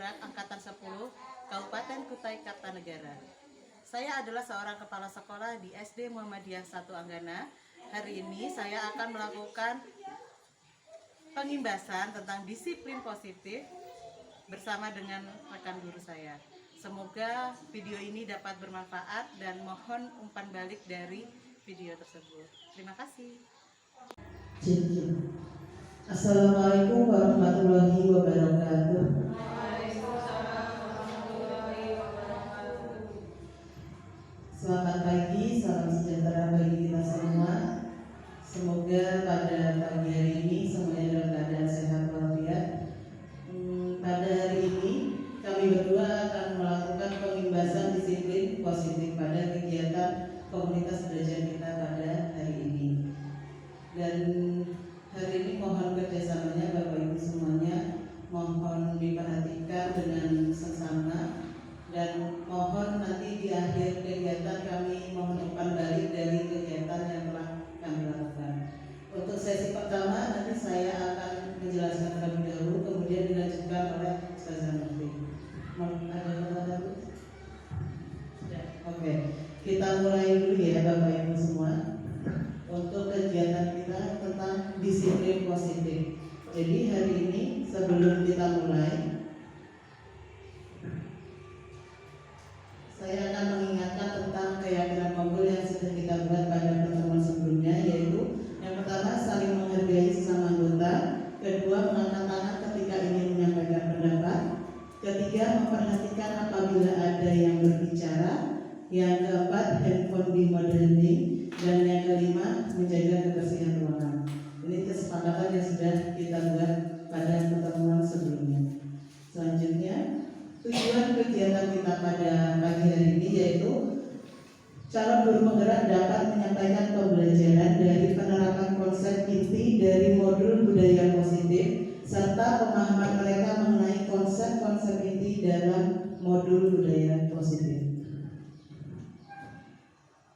Barat Angkatan 10, Kabupaten Kutai Kartanegara. Saya adalah seorang kepala sekolah di SD Muhammadiyah 1 Anggana. Hari ini saya akan melakukan pengimbasan tentang disiplin positif bersama dengan rekan guru saya. Semoga video ini dapat bermanfaat dan mohon umpan balik dari video tersebut. Terima kasih. Assalamualaikum warahmatullahi wabarakatuh. Selamat pagi, salam sejahtera bagi kita semua. Semoga pada pagi hari ini semuanya dalam keadaan sehat walafiat. Pada hari ini kami berdua akan melakukan pengimbasan disiplin positif pada kegiatan komunitas belajar kita pada hari ini. Dan hari ini mohon kerjasamanya Bapak Ibu semuanya, mohon diperhatikan dengan seksama, dan mohon nanti di akhir kegiatan kami mohon umpan balik dari kegiatan yang telah kami lakukan. Untuk sesi pertama nanti saya akan menjelaskan terlebih dahulu, kemudian dilanjutkan oleh Ustazah Nurti. Ada pertanyaan? Oke, kita mulai dulu ya Bapak Ibu semua. Untuk kegiatan kita tentang disiplin positif. Jadi hari ini sebelum kita mulai, saya akan mengingatkan tentang keyakinan mobil yang sudah kita buat pada pertemuan sebelumnya, yaitu yang pertama saling menghargai sesama anggota, kedua mengangkat tangan ketika ingin menyampaikan pendapat, ketiga memperhatikan apabila ada yang berbicara, yang keempat handphone di mode hening, dan yang kelima menjaga kebersihan ruangan. Ini kesepakatan yang sudah kita buat pada pertemuan sebelumnya. Selanjutnya, tujuan kegiatan kita pada pagi hari ini yaitu calon guru penggerak dapat menyampaikan pembelajaran dari penerapan konsep inti dari modul budaya positif serta pemahaman mereka mengenai konsep-konsep inti dalam modul budaya positif.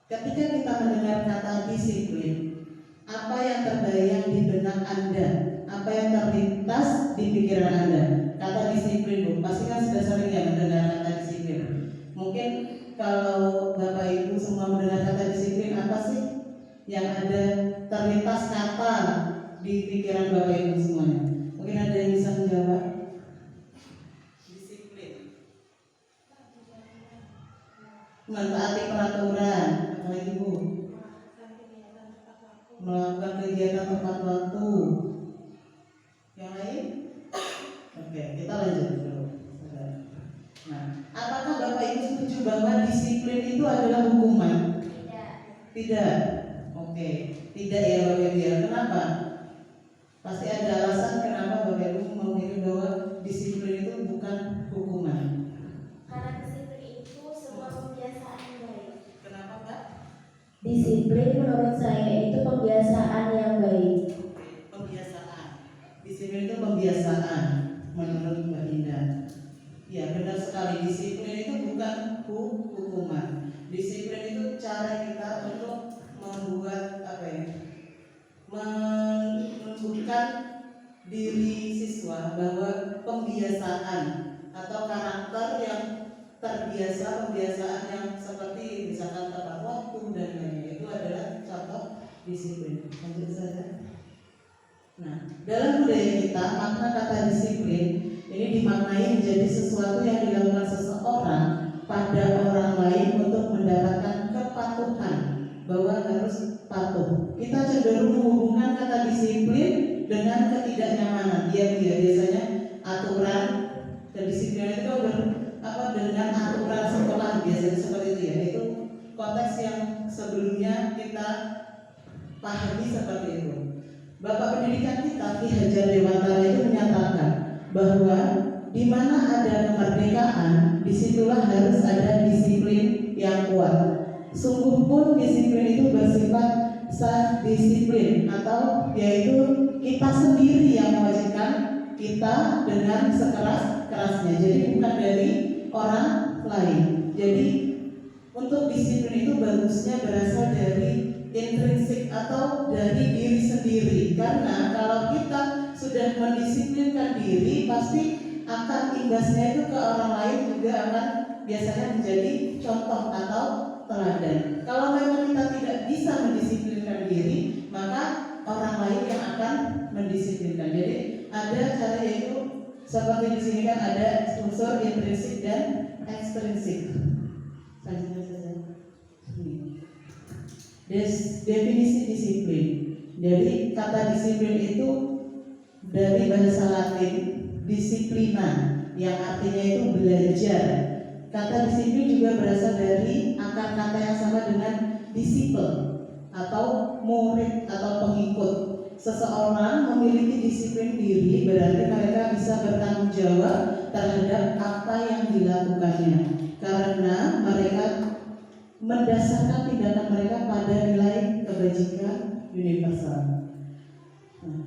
Ketika kita mendengar kata disiplin, apa yang terbayang di benak Anda? Apa yang terlintas di pikiran Anda? Kata disiplin, Bu, pasti kan sudah sering ya mendengar kata disiplin. Mungkin kalau Bapak Ibu semua mendengar kata disiplin, apa sih yang ada terlintas kata di pikiran Bapak Ibu semuanya? Mungkin ada yang bisa menjawab? Disiplin, mentaati peraturan, apalagi Bu? Melakukan kegiatan tepat waktu. Yang lain? Oke, kita lanjut dulu. Nah, apakah Bapak Ibu setuju bahwa disiplin itu adalah hukuman? Tidak. Oke, tidak ya Bapak Ibu ya. Kenapa? Pasti ada alasan kenapa Bapak Ibu memilih bahwa disiplin itu bukan hukuman. Karena disiplin itu sebuah kebiasaan yang baik. Kenapa Pak? Disiplin menurut saya itu kebiasaan yang baik. Pembiasaan. Disiplin itu pembiasaan menurut Mbak Indah. Ya benar sekali, disiplin itu bukan hukuman. Disiplin itu cara kita untuk membuat menumbuhkan diri siswa bahwa pembiasaan atau karakter yang terbiasa, pembiasaan yang seperti misalkan tepat waktu dan lainnya, itu adalah contoh disiplin. Lanjut saja. Nah, dalam budaya kita makna kata disiplin ini dimaknai menjadi sesuatu yang dilakukan seseorang pada orang lain untuk mendapatkan kepatuhan, bahwa harus patuh. Kita cenderung menghubungkan kata disiplin dengan ketidaknyamanan. Biasanya aturan, kedisiplinan itu dengan aturan sekolah biasanya seperti itu ya. Itu konteks yang sebelumnya kita pahami seperti itu. Bapak pendidikan kita Ki Hajar Dewantara itu menyatakan bahwa di mana ada kemerdekaan, disitulah harus ada disiplin yang kuat. Sungguh pun disiplin itu bersifat self-disiplin, atau yaitu kita sendiri yang mewajibkan kita dengan sekeras-kerasnya. Jadi bukan dari orang lain. Jadi untuk disiplin itu bagusnya berasal dari intrinsik atau dari diri sendiri. Karena kalau kita sudah mendisiplinkan diri, pasti akan imbasnya itu ke orang lain juga akan biasanya menjadi contoh atau teladan. Kalau memang kita tidak bisa mendisiplinkan diri, maka orang lain yang akan mendisiplinkan. Jadi ada cara, yaitu seperti di sini kan ada unsur intrinsik dan ekstrinsik. Selanjutnya saja. Definisi disiplin. Jadi kata disiplin itu dari bahasa Latin disiplina, yang artinya itu belajar. Kata disiplin juga berasal dari akar kata yang sama dengan disciple atau murid atau pengikut. Seseorang memiliki disiplin diri berarti mereka bisa bertanggung jawab terhadap apa yang dilakukannya, karena mereka mendasarkan tindakan mereka pada nilai kebajikan universal.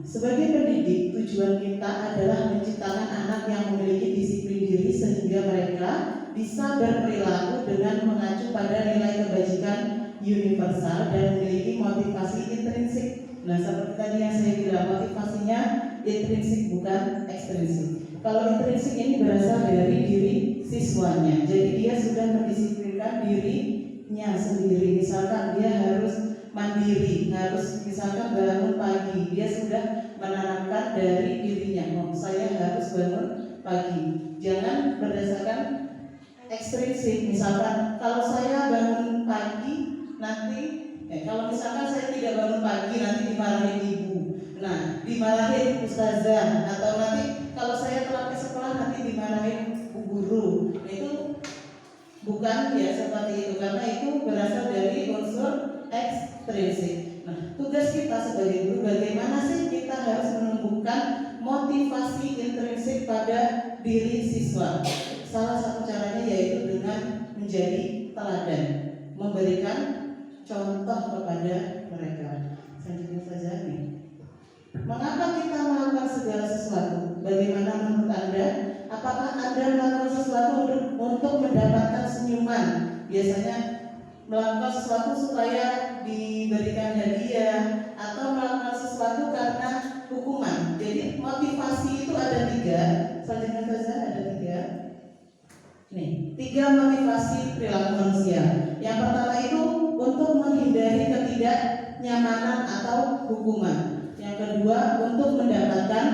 Sebagai pendidik, tujuan kita adalah menciptakan anak yang memiliki disiplin diri sehingga mereka bisa berperilaku dengan mengacu pada nilai kebajikan universal dan memiliki motivasi intrinsik. Nah, seperti tadi yang saya bilang, motivasinya intrinsik bukan ekstrinsik. Kalau intrinsik ini berasal dari diri siswanya, jadi dia sudah mendisiplinkan dirinya sendiri. Misalkan dia harus mandiri, harus misalkan bangun pagi, dia sudah menanamkan dari dirinya, saya harus bangun pagi. Jangan berdasarkan ekstrinsik, misalkan kalau saya bangun pagi nanti, kalau misalkan saya tidak bangun pagi nanti dimarahin ibu, nah dimarahin ustazah, atau nanti kalau saya telat ke sekolah nanti dimarahin bu guru. Itu bukan ya seperti itu, karena itu berasal dari unsur ekstrinsik. Nah, tugas kita sebagai guru bagaimana sih kita harus menumbuhkan motivasi intrinsik pada diri siswa. Salah satu caranya yaitu dengan menjadi teladan, memberikan contoh kepada mereka. Selanjutnya saja nih. Mengapa kita melakukan segala sesuatu? Bagaimana menurut Anda? Apakah Anda melakukan sesuatu untuk mendapatkan senyuman? Biasanya melakukan sesuatu supaya diberikan hadiah, atau melakukan sesuatu karena hukuman. Jadi motivasi itu ada 3. Selanjutnya saja ada 3. Nih, 3 motivasi perilaku manusia. Yang pertama itu untuk menghindari ketidaknyamanan atau hukuman. Yang kedua untuk mendapatkan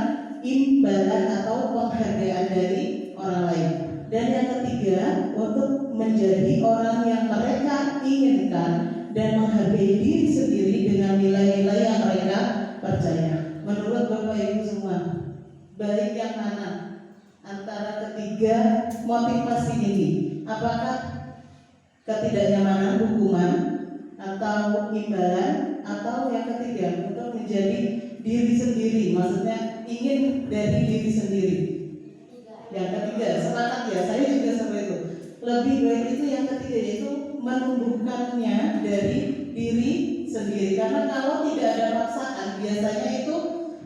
imbalan atau penghargaan dari orang lain. Dan yang ketiga untuk menjadi orang yang mereka inginkan dan menghargai diri sendiri dengan nilai-nilai yang mereka percaya. Menurut Bapak Ibu semua, baik yang mana antara ketiga motivasi ini? Apakah ketidaknyamanan, hukuman, atau imbalan, atau yang ketiga untuk menjadi diri sendiri, maksudnya ingin dari diri sendiri? Yang ketiga, sepakat ya, saya juga seperti itu. Lebih baik itu yang ketiga, yaitu menumbuhkannya dari diri sendiri. Karena kalau tidak ada paksaan, biasanya itu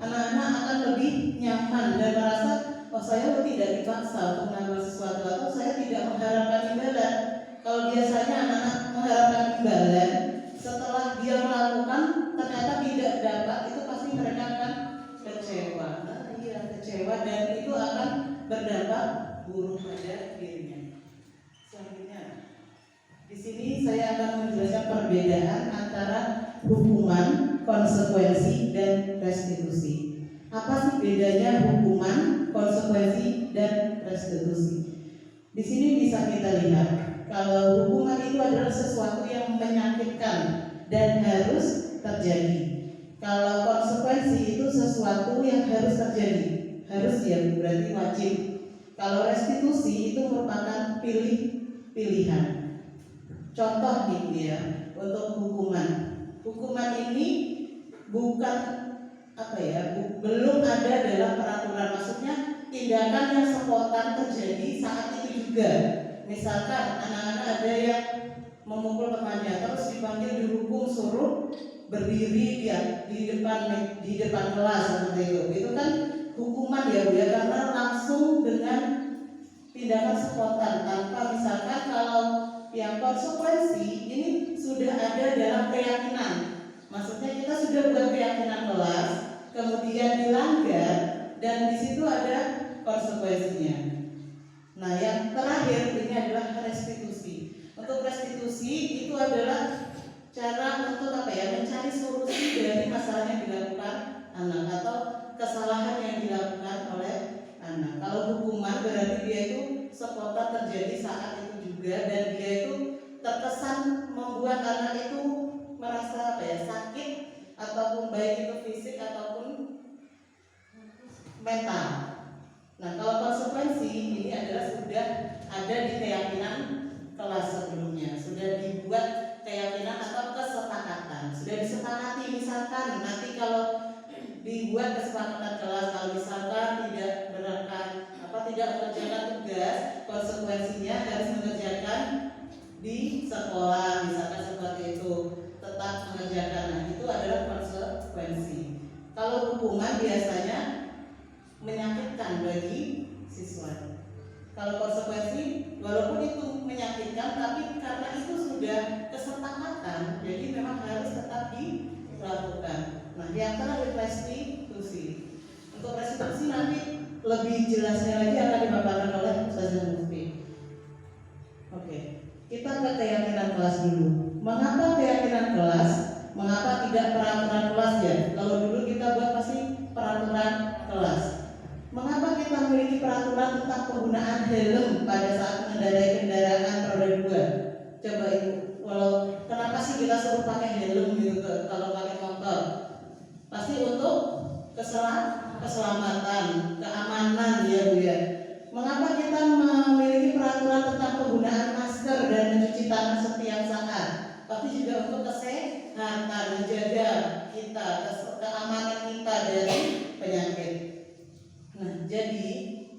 anak-anak akan lebih nyaman dan merasa, oh saya tidak dipaksa untuk melakukan sesuatu, atau saya tidak mengharapkan imbalan. Kalau biasanya anak-anak mengharapkan imbalan, setelah dia melakukan ternyata tidak dapat, itu pasti mereka akan kecewa. Kecewa, dan itu akan berdampak buruk pada dirinya. Selanjutnya, di sini saya akan menjelaskan perbedaan antara hukuman, konsekuensi, dan restitusi. Apa sih bedanya hukuman, konsekuensi, dan restitusi? Di sini bisa kita lihat kalau hukuman itu adalah sesuatu yang menyakitkan dan harus terjadi. Kalau konsekuensi itu sesuatu yang harus terjadi, harus ya berarti wajib. Kalau restitusi itu merupakan pilihan. Contoh nih ya, untuk hukuman. Hukuman ini bukan belum ada dalam peraturan, maksudnya tindakan yang spontan terjadi saat itu juga. Misalkan anak-anak ada yang memukul temannya, terus dipanggil dihukum suruh berdiri di depan kelas seperti itu kan hukuman ya Bu ya, karena langsung dengan tindakan spontan tanpa, misalkan kalau yang konsekuensi ini sudah ada dalam keyakinan, maksudnya kita sudah buat keyakinan kelas, kemudian dilanggar, dan di situ ada konsekuensinya. Nah, yang terakhir ini adalah restitusi. Untuk restitusi itu adalah cara untuk mencari solusi dari masalah yang dilakukan anak atau kesalahan yang dilakukan oleh anak. Kalau hukuman berarti dia itu spontan terjadi saat itu juga, dan dia itu terkesan membuat anak itu merasa sakit, ataupun baik itu fisik ataupun mental. Nah, kalau konsekuensi ini adalah sudah ada di keyakinan kelas sebelumnya, sudah dibuat keyakinan atau kesepakatan, sudah disepakati. Misalkan nanti kalau dibuat kesepakatan kelas, kalau misalkan tidak tidak mengerjakan tugas, konsekuensinya harus mengerjakan di sekolah, misalkan seperti itu, tetap mengerjakan. Nah, itu adalah konsekuensi. Kalau hukuman biasanya menyakitkan bagi siswa. Kalau konsekuensi, walaupun itu menyakitkan, tapi karena itu sudah kesepakatan, jadi memang harus tetap dilakukan. Nah, yang terakhir restitusi. Untuk restitusi nanti lebih jelasnya lagi akan dipaparkan oleh Ustazah Mufti. Oke, kita ke keyakinan kelas dulu. Mengapa keyakinan kelas? Mengapa tidak peraturan kelas ya? Kalau dulu kita buat pasti peraturan kelas. Mengapa kita memiliki peraturan tentang penggunaan helm pada saat mengendarai kendaraan roda 2? Coba ibu, kenapa sih kita suruh pakai helm gitu kalau pakai motor? Pasti untuk keselamatan, keamanan ya Bu ya. Mengapa kita memiliki peraturan tentang penggunaan masker dan mencuci tangan setiap saat? Tapi juga untuk kesehatan, menjaga kita, keamanan kita dari penyakit. Nah, jadi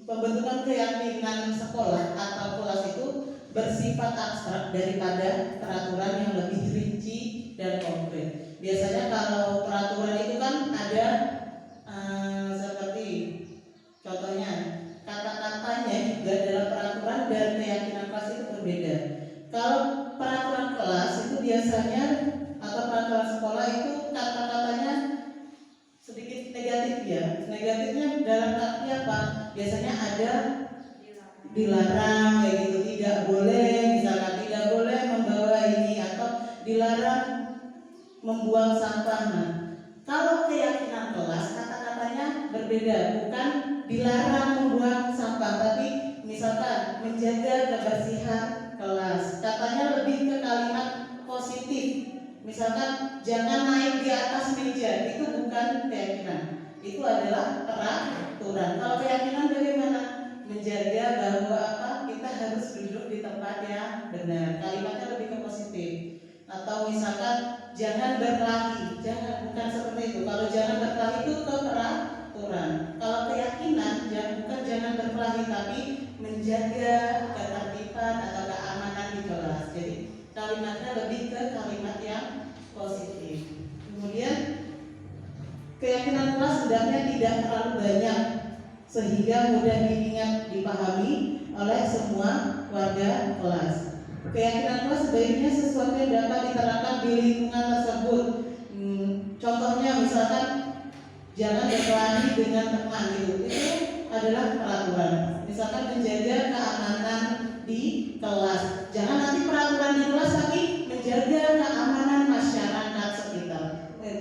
pembentukan keyakinan sekolah atau kelas itu bersifat abstrak daripada peraturan yang lebih rinci dan konkret. Biasanya kalau peraturan itu kan ada seperti contohnya kata-katanya juga dalam peraturan dan keyakinan kelas itu berbeda. Kalau peraturan kelas itu biasanya atau peraturan sekolah itu kata-katanya sedikit negatif ya. Negatifnya dalam arti apa? Biasanya ada dilarang kayak gitu, tidak boleh, misalkan tidak boleh membawa ini, atau dilarang membuang sampah. Nah, kalau keyakinan kelas kata-katanya berbeda, bukan dilarang membuang sampah, tapi misalkan menjaga kebersihan kelas. Katanya lebih ke kalimat positif. Misalkan jangan naik di atas meja, itu bukan keyakinan, itu adalah peraturan. Kalau keyakinan bagaimana? Menjaga bahwa kita harus duduk di tempat yang benar. Kalimatnya lebih ke positif. Atau misalkan jangan berkelahi, bukan seperti itu. Kalau jangan berkelahi itu ke peraturan. Kalau keyakinan bukan jangan berkelahi, tapi menjaga ketertiban atau keamanan di kelas. Jadi kalimatnya lebih ke kalimat yang positif. Kemudian keyakinan kelas hendaknya tidak terlalu banyak sehingga mudah diingat, dipahami oleh semua warga kelas. Keyakinan kelas sebaiknya sesuatu yang dapat diterapkan di lingkungan tersebut. Contohnya misalkan jangan berkelahi dengan teman gitu. Itu adalah peraturan. Misalkan menjaga keamanan di kelas. Jangan nanti peraturan di kelas tapi menjaga keamanan masyarakat sekitar.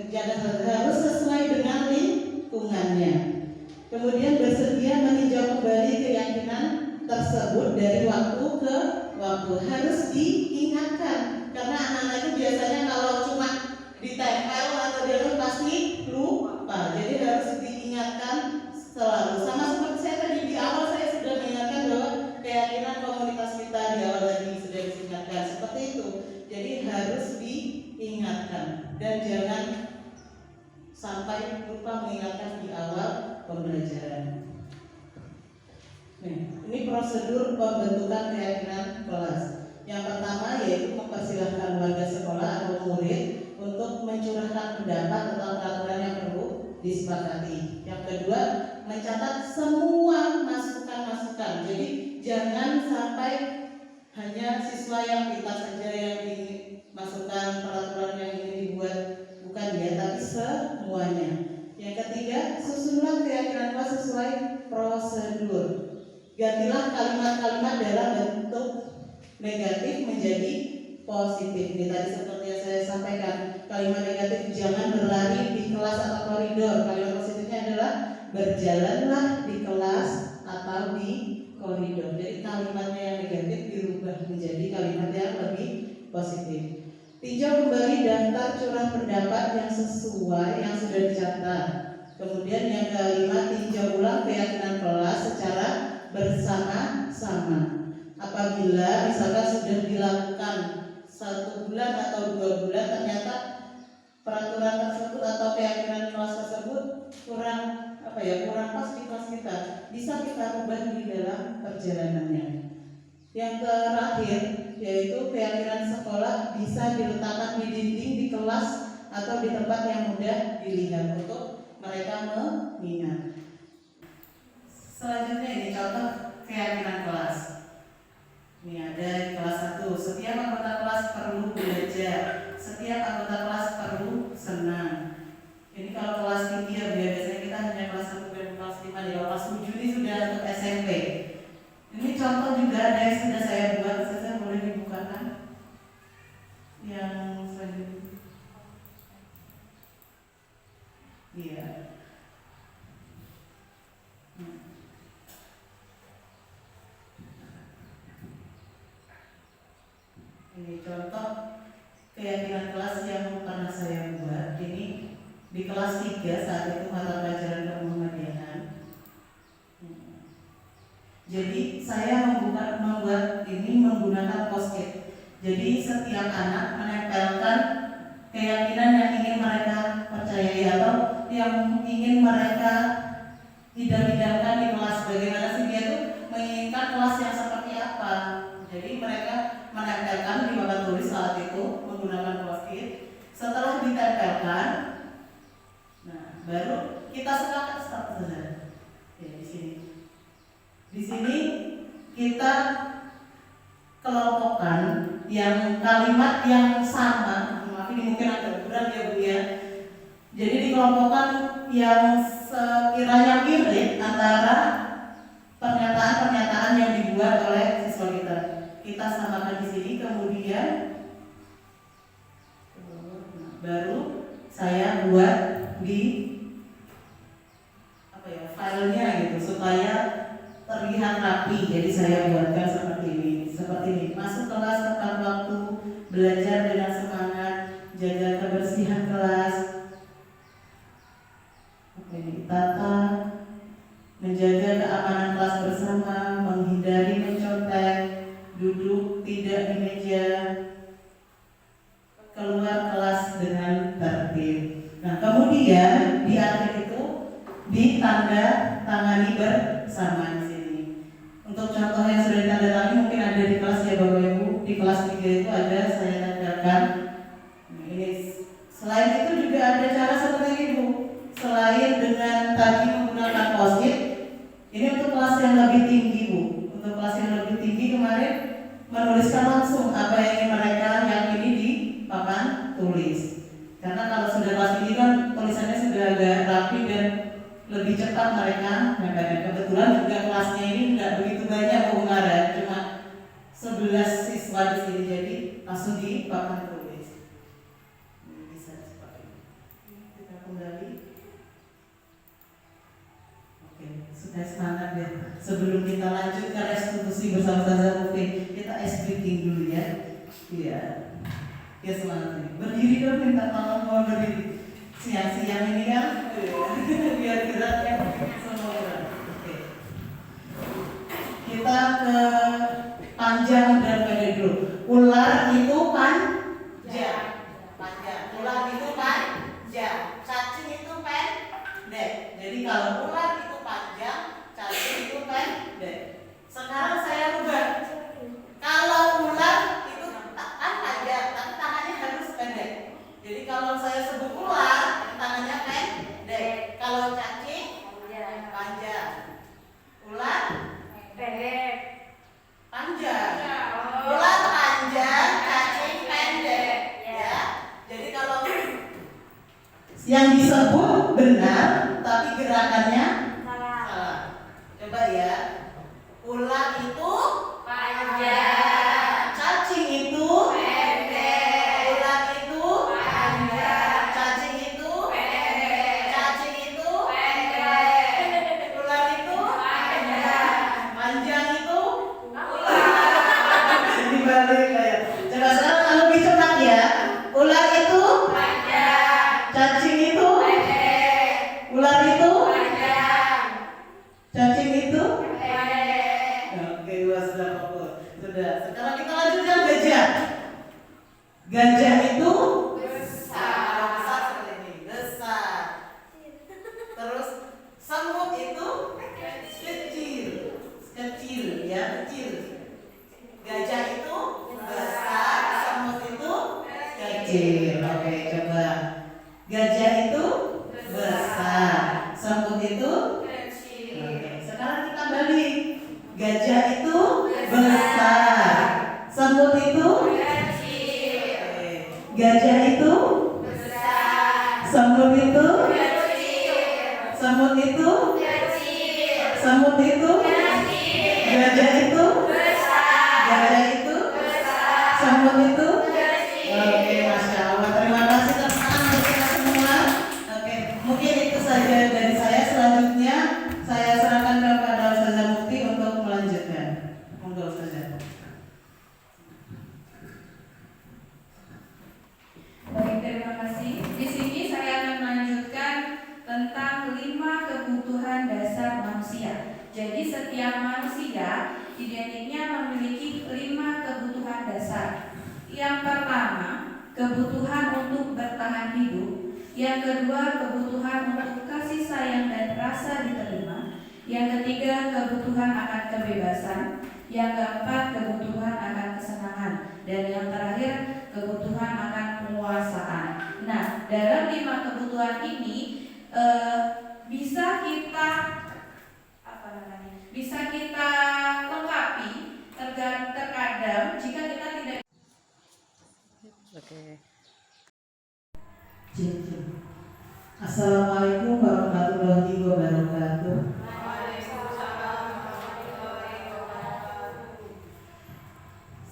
Jangan, harus sesuai dengan lingkungannya. Kemudian bersedia meninjau kembali keyakinan tersebut dari waktu ke waktu. Harus diingatkan, karena anak-anak itu biasanya kalau cuma ditempel atau dia pasti lupa. Jadi harus diingatkan selalu. Sama seperti saya tadi di awal, saya sudah mengingatkan bahwa keyakinan komunitas kita di awal tadi sudah diingatkan seperti itu. Jadi harus diingatkan dan jangan sampai lupa mengingatkan di awal pembelajaran. Ini prosedur pembentukan keyakinan kelas. Yang pertama yaitu mempersilahkan warga sekolah atau murid untuk mencurahkan pendapat tentang peraturan yang perlu disepakati. Yang kedua, mencatat semua masukan-masukan. Jadi jangan sampai hanya siswa yang pintar saja yang dimasukkan peraturan yang ingin dibuat, bukan ya, tapi semuanya. Yang ketiga, susunlah keyakinan kelas sesuai prosedur. Gantilah kalimat-kalimat dalam bentuk negatif menjadi positif. Ini tadi seperti yang saya sampaikan, kalimat negatif jangan berlari di kelas atau koridor. Kalimat positifnya adalah berjalanlah di kelas atau di koridor. Jadi kalimatnya yang negatif dirubah menjadi kalimat yang lebih positif. Tinjau kembali daftar curah pendapat yang sesuai yang sudah dicatat. Kemudian yang kelima, tinjau ulang keyakinan kelas secara bersama-sama. Apabila misalkan sudah dilakukan 1 bulan atau 2 bulan, ternyata peraturan tersebut atau keyakinan kelas tersebut kurang pas di kelas kita, bisa kita ubah di dalam perjalanannya. Yang terakhir yaitu keyakinan sekolah bisa diletakkan di dinding di kelas atau di tempat yang mudah dilihat untuk mereka mengingat. Selanjutnya ini contoh keyakinan kelas. Ini ada di kelas 1, setiap anggota kelas perlu belajar, setiap anggota kelas perlu senang. Ini kalau kelas tinggi ya, biasanya kita hanya kelas 1 dan kelas 5, di kelas 7 ini sudah untuk SMP. Ini contoh juga ada yang sudah saya buat, saya boleh dibukakan. Yang selanjutnya. Iya. Ini contoh keyakinan kelas yang pernah saya buat. Ini di kelas 3 saat itu mata pelajaran kemuhamadiahan. Jadi saya membuat ini menggunakan post-it. Jadi setiap anak menempelkan keyakinan yang ingin mereka percayai atau yang ingin mereka idam-idamkan di kelas. Bagaimana sih dia tuh menginginkan kelas yang seperti apa. Jadi mereka menempelkan di papan tulis saat itu menggunakan post-it. Setelah ditempelkan, nah baru kita sepakat saja. Ya, di sini. Di sini kita kelompokkan yang kalimat yang sama. Maaf ini mungkin agak berat ya Bu ya. Jadi dikelompokkan yang sekiranya mirip antara pernyataan-pernyataan yang dibuat oleh siswa kita. Kita samakan di sini, kemudian baru saya buat di filenya gitu supaya terlihat rapi. Jadi saya buatkan seperti ini. Masuk kelas tepat waktu, belajar dengan semangat, jaga kebersihan kelas. Tata, menjaga keamanan kelas bersama, menghindari mencontek, duduk tidak di meja, keluar kelas dengan tertib. Nah kemudian di akhir itu ditanda tangani bersama di sini. Untuk contoh yang sudah ditandatangani mungkin ada di kelas ya Bapak Ibu. Di kelas 3 itu ada saya tandakan. Nah, ini selain itu juga ada cara seperti ini Bu. Selain dengan tadi menggunakan post-it, ini untuk kelas yang lebih tinggi Bu. Untuk kelas yang lebih tinggi kemarin menuliskan langsung apa yang ingin mereka yakini di papan tulis. Karena kalau sudah kelas tinggi kan tulisannya sudah agak rapi dan lebih cepat mereka menyampaikan. Kebetulan juga kelasnya ini tidak begitu banyak kemarin, cuma 11 siswa di sini, jadi langsung di papan tulis. Ini bisa seperti ini. Kita kembali. Oke, sudah semangat ya. Sebelum kita lanjut ke restitusi bersama Ustazah Mufti, kita ice breaking dulu ya. Iya. Ya semangat nih. Berdiri dong, minta tolong mau berdiri. Siang-siang ini kan biar geraknya semua gerak. Oke. Kita ke panjang dan pendek dulu. Ular itu panjang. Ular itu panjang. Cacing itu pendek. Jadi kalau ular itu panjang, cacing itu pendek. Sekarang saya rubah. Kalau ular itu kan panjang, tapi tangannya harus pendek. Jadi kalau saya sebut ular, tangannya pendek. Kalau cacing panjang. Ular pendek. Panjang. Ular panjang, cacing pendek. Ya. Jadi kalau yang disebut benar, tapi gerakannya salah. Gajah itu besar. Kalau besar seperti ini, besar. Terus semut itu kecil, kecil ya, kecil. Gajah itu besar, semut itu kecil. Oke, coba. Gajah itu besar, semut itu kecil. Oke, sekarang kita balik. Gajah itu besar, semut itu kecil. Oke. Gajah itu besar, semut itu kecil. Semut itu kecil. Semut itu kecil. Gajah itu besar. Gajah itu besar. Semut itu kecil. Oke, Masya Allah. Terima kasih teman-teman untuk kita semua. Oke, mungkin itu saja dari saya. Selanjutnya saya serahkan kepada Ustazah Mufti untuk melanjutkan. Monggo Ustazah. Baik, terima kasih. Di sini saya akan melanjutkan tentang 5 kebutuhan dasar manusia. Jadi setiap manusia identiknya memiliki 5 kebutuhan dasar. Yang pertama, kebutuhan untuk bertahan hidup. Yang kedua, kebutuhan untuk kasih sayang dan rasa diterima. Yang ketiga, kebutuhan akan kebebasan. Yang keempat, kebutuhan akan kesenangan. Dan yang terakhir, kebutuhan akan penguasaan. Nah, dalam 5 kebutuhan ini bisa kita lengkapi. Terkadang jika kita tidak. Oke. Assalamualaikum warahmatullahi wabarakatuh.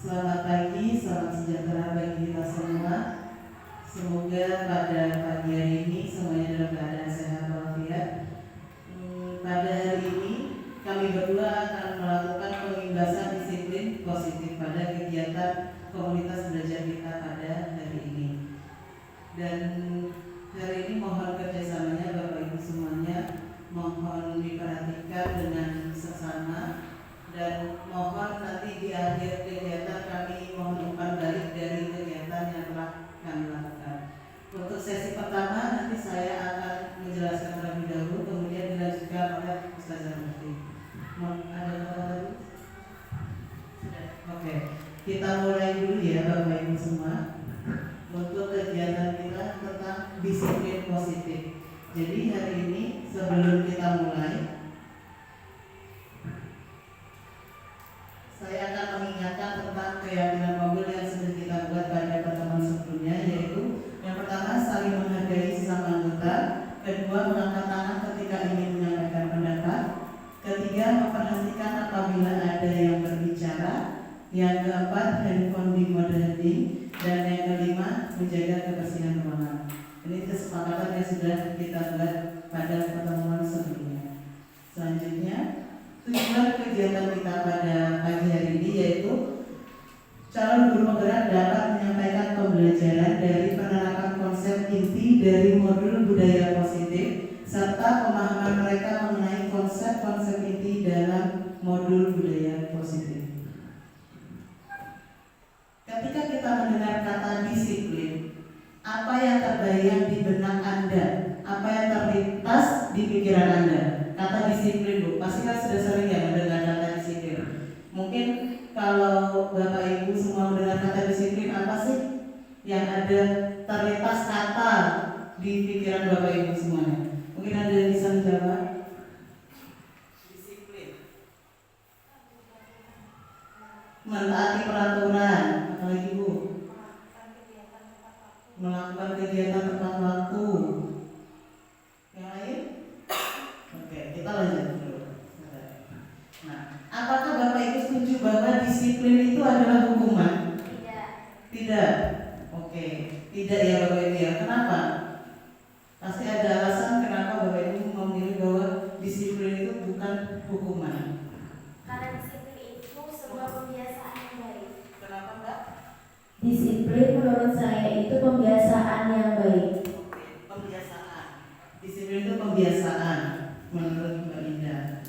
Selamat pagi, salam sejahtera bagi kita semua. Semoga pada pagi hari ini semuanya dalam keadaan sehat walafiat. Pada hari ini kami berdua akan melakukan pengimbasan disiplin positif pada kegiatan komunitas belajar kita pada hari ini. Dan hari ini mohon kerjasamanya Bapak Ibu semuanya, mohon diperhatikan dengan sesama, dan mohon nanti di akhir kegiatan kami mohon umpan balik dari kegiatan yang telah kami lakukan. Untuk sesi pertama nanti saya akan menjelaskan terlebih dahulu, kemudian dilanjutkan oleh Ustazah Mufti. Ada kata lagi? Sudah. Oke, kita mulai dulu ya Bapak Ibu semua. Untuk kegiatan kita tentang disiplin positif. Jadi hari ini sebelum kita mulai, saya akan mengingatkan tentang keyakinan mobil yang sudah kita buat pada pertemuan sebelumnya, yaitu yang pertama saling menghargai sesama anggota, kedua mengangkat tangan ketika ingin menyampaikan pendapat, ketiga memperhatikan apabila ada yang berbicara, yang keempat handphone di mode heading, dan yang kelima menjaga kebersihan ruangan. Ini kesepakatan yang sudah kita buat pada pertemuan sebelumnya. Selanjutnya, tujuan kegiatan kita pada pagi hari ini yaitu calon guru penggerak dapat menyampaikan pembelajaran dari penerapan konsep inti dari modul budaya positif serta pemahaman mereka mengenai konsep-konsep inti dalam modul budaya positif. Ketika kita mendengar kata disiplin, apa yang terbayang di benak Anda? Apa yang terlintas di pikiran Anda? Kata disiplin, Bu, pasti kan sudah sering ya mendengar kata disiplin. Mungkin kalau Bapak Ibu semua mendengar kata disiplin, apa sih yang ada terlintas kata di pikiran Bapak Ibu semuanya? Mungkin ada yang bisa menjawab? Disiplin, mentaati peraturan, apalagi Bu? Melakukan kegiatan tepat waktu. Yang lain? Oke, kita lanjut dulu. Nah, apakah Bapak Ibu setuju bahwa disiplin itu adalah hukuman? Tidak. Tidak. Oke, tidak ya Bapak Ibu ya. Kenapa? Pasti ada alasan kenapa Bapak Ibu memilih bahwa disiplin itu bukan hukuman. Karena disiplin itu sebuah kebiasaan yang baik. Kenapa Mbak? Disiplin menurut saya itu pembiasaan yang baik. Oke, pembiasaan. Disiplin itu pembiasaan menurut Mbak Indah.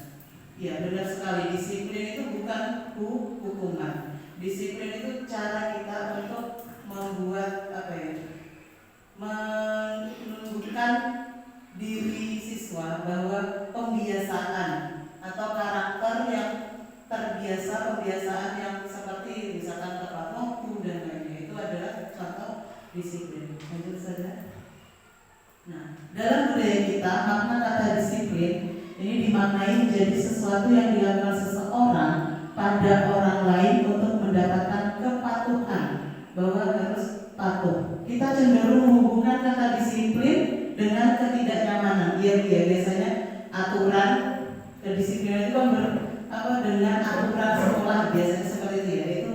Ya benar sekali, disiplin itu bukan hukuman. Disiplin itu cara kita untuk membuat disiplin. Lanjut saja. Nah, dalam budaya kita makna kata disiplin ini dimaknai menjadi sesuatu yang dilakukan seseorang pada orang lain untuk mendapatkan kepatuhan, bahwa harus patuh. Kita cenderung menghubungkan kata disiplin dengan ketidaknyamanan. Biasanya aturan, kedisiplinan itu kan dengan aturan sekolah, biasanya seperti itu ya. Itu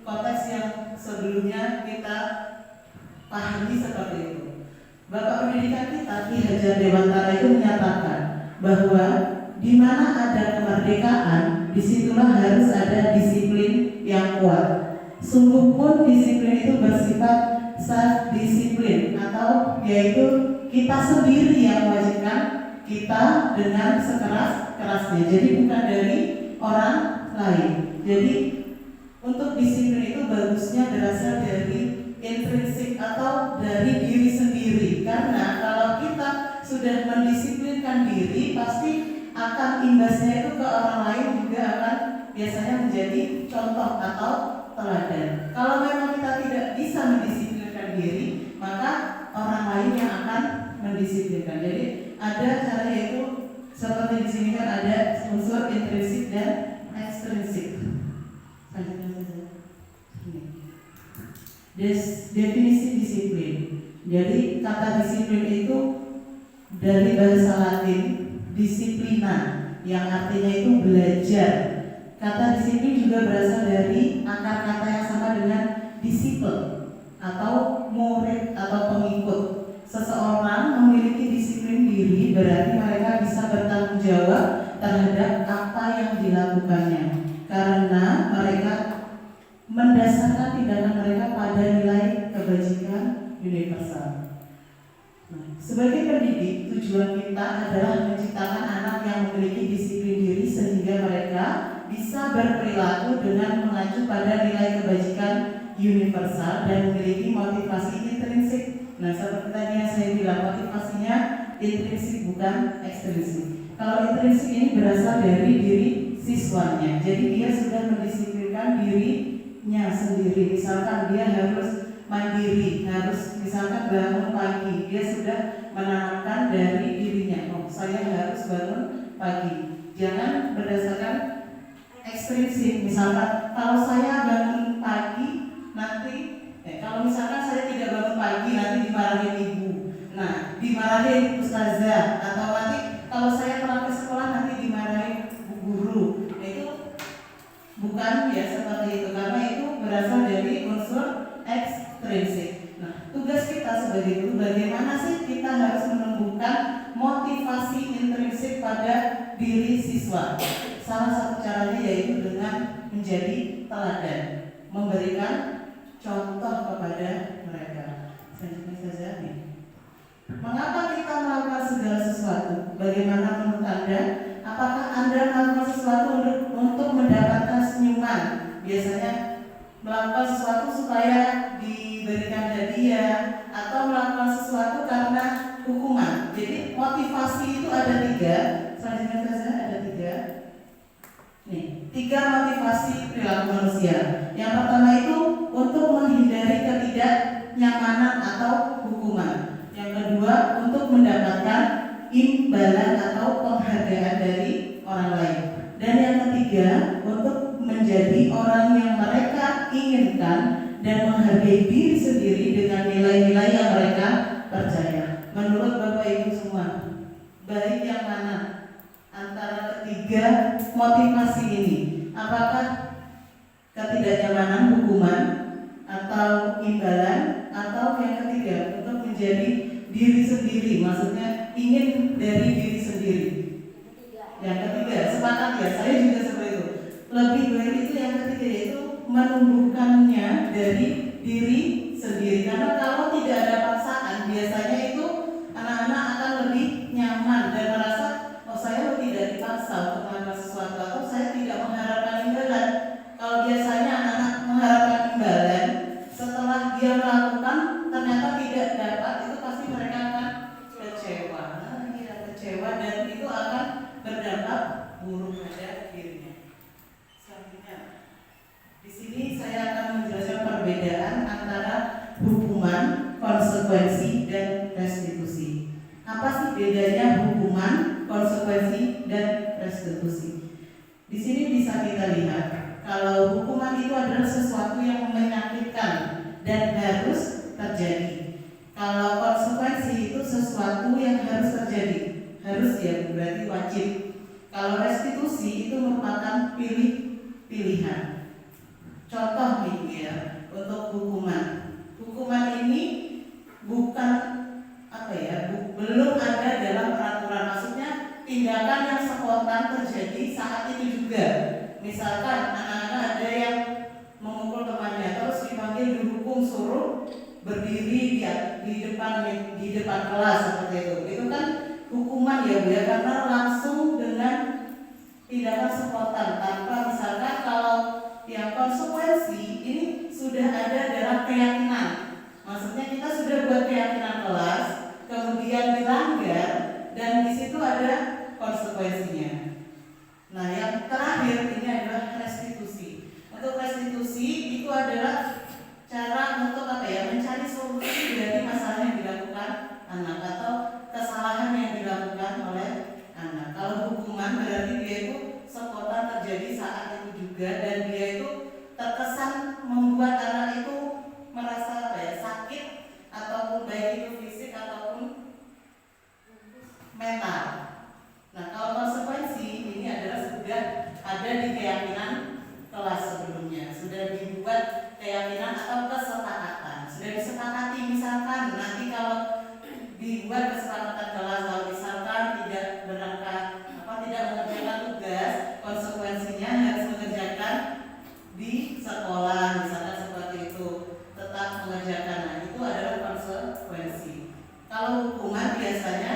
konteks yang sebelumnya kita pahami seperti itu. Bapak pendidikan kita Ki Hajar Dewantara itu menyatakan bahwa di mana ada kemerdekaan, disitulah harus ada disiplin yang kuat. Sungguh pun disiplin itu bersifat self disiplin, atau yaitu kita sendiri yang mewajibkan kita dengan sekeras-kerasnya. Jadi bukan dari orang lain. Jadi untuk disiplin itu bagusnya berasal dari intrinsik atau dari diri sendiri, karena kalau kita sudah mendisiplinkan diri pasti akan imbasnya itu ke orang lain juga akan biasanya menjadi contoh atau teladan. Kalau memang kita tidak bisa mendisiplinkan diri, maka orang lain yang akan mendisiplinkan. Jadi ada cara, yaitu seperti di sini kan ada unsur intrinsik dan ekstrinsik. Lanjutkan saja. Definisi disiplin. Jadi kata disiplin itu dari bahasa Latin disiplina, yang artinya itu belajar. Kata disiplin juga berasal dari akar kata yang sama dengan disciple atau murid atau pengikut. Seseorang memiliki disiplin diri berarti mereka bisa bertanggung jawab terhadap apa yang dilakukannya, karena mereka mendasarkan tindakan mereka pada nilai kebajikan universal. Nah, sebagai pendidik, tujuan kita adalah menciptakan anak yang memiliki disiplin diri sehingga mereka bisa berperilaku dengan mengacu pada nilai kebajikan universal dan memiliki motivasi intrinsik. Nah, seperti tadi yang saya bilang, motivasinya intrinsik bukan ekstrinsik. Kalau intrinsik ini berasal dari diri siswanya, jadi dia sudah mendisiplinkan dirinya sendiri. Misalkan dia harus mandiri, harus misalkan bangun pagi, dia sudah menanamkan dari dirinya, oh saya harus bangun pagi. Jangan berdasarkan ekstrinsik, misalkan kalau saya bangun pagi nanti, kalau misalkan saya tidak bangun pagi nanti dimarahin ibu, nah dimarahin ustazah, atau nanti kalau saya telat ke sekolah nanti dimarahin bu guru. Itu bukan ya seperti itu, karena itu berasal dari unsur ekstrinsik. Nah, tugas kita sebagai guru bagaimana sih kita harus menumbuhkan motivasi intrinsik pada diri siswa. Salah satu caranya yaitu dengan menjadi teladan, memberikan contoh kepada mereka. Selanjutnya saja nih. Mengapa kita melakukan segala sesuatu? Bagaimana menurut Anda? Apakah Anda melakukan sesuatu untuk mendapatkan senyuman? Biasanya melakukan sesuatu supaya diberikan hadiah, atau melakukan sesuatu karena hukuman. Jadi motivasi itu ada 3. Selanjutnya saja ada 3. Nih, 3 motivasi perilaku manusia. Yang pertama itu untuk menghindari ketidaknyamanan atau hukuman. Yang kedua untuk mendapatkan imbalan atau penghargaan dari orang lain. Dan yang ketiga untuk menjadi orang yang mereka inginkan dan menghargai diri sendiri dengan nilai-nilai yang mereka percaya. Menurut Bapak Ibu semua, baik yang mana antara ketiga motivasi ini? Apakah ketidaknyamanan, hukuman, atau imbalan, atau yang ketiga untuk menjadi diri sendiri, maksudnya ingin dari diri sendiri? Yang ketiga, sepakat ya, saya juga seperti itu. Lebih baik itu yang ketiga, yaitu menumbuhkannya dari diri sendiri. Karena kalau tidak ada paksaan, biasanya itu anak-anak akan lebih nyaman dan merasa, oh saya tidak dipaksa untuk melakukan sesuatu, atau saya tidak mengharapkan imbalan. Kalau biasanya anak-anak mengharapkan imbalan, setelah dia melakukan ternyata tidak dapat, itu pasti mereka akan kecewa. Kecewa, dan itu akan berdampak buruk pada dirinya. Selanjutnya, di sini saya akan menjelaskan perbedaan antara hukuman, konsekuensi dan restitusi. Apa sih bedanya hukuman, konsekuensi, dan restitusi? Di sini bisa kita lihat kalau hukuman itu adalah sesuatu yang menyakitkan dan harus terjadi. Kalau konsekuensi itu sesuatu yang harus terjadi, harus ya berarti wajib. Kalau restitusi itu merupakan pilihan. Contoh nih ya untuk hukuman. Hukuman ini bukan belum ada dalam peraturan, maksudnya tindakan yang spontan terjadi saat itu juga. Misalkan anak-anak ada yang memukul temannya terus dipanggil dihukum suruh berdiri di depan kelas seperti itu kan hukuman ya Bu ya, karena langsung dengan tindakan spontan tanpa misalkan. Kalau yang konsekuensi ini sudah ada dalam keyakinan, maksudnya kita sudah buat keyakinan kelas kemudian dilanggar dan di situ ada konsekuensinya. Nah yang terakhir ini adalah restitusi. Untuk restitusi itu adalah cara untuk mencari solusi dari masalah yang dilakukan anak atau kesalahan yang dilakukan oleh anak. Kalau hukuman berarti dia itu spontan terjadi saat itu juga dan dia itu terkesan membuat anak itu merasa sakit ataupun baik itu fisik ataupun mental. Nah kalau konsekuensi ini adalah sudah ada di keyakinan kelas sebelumnya, sudah dibuat keyakinan atau kesepakatan, sudah disepakati. Misalkan nanti kalau dibuat kesepakatan kelas, kalau misalkan tidak berangkat tidak mengerjakan tugas, konsekuensinya harus mengerjakan di sekolah, misalkan seperti itu, tetap mengerjakan. Nah itu adalah konsekuensi. Kalau hukuman biasanya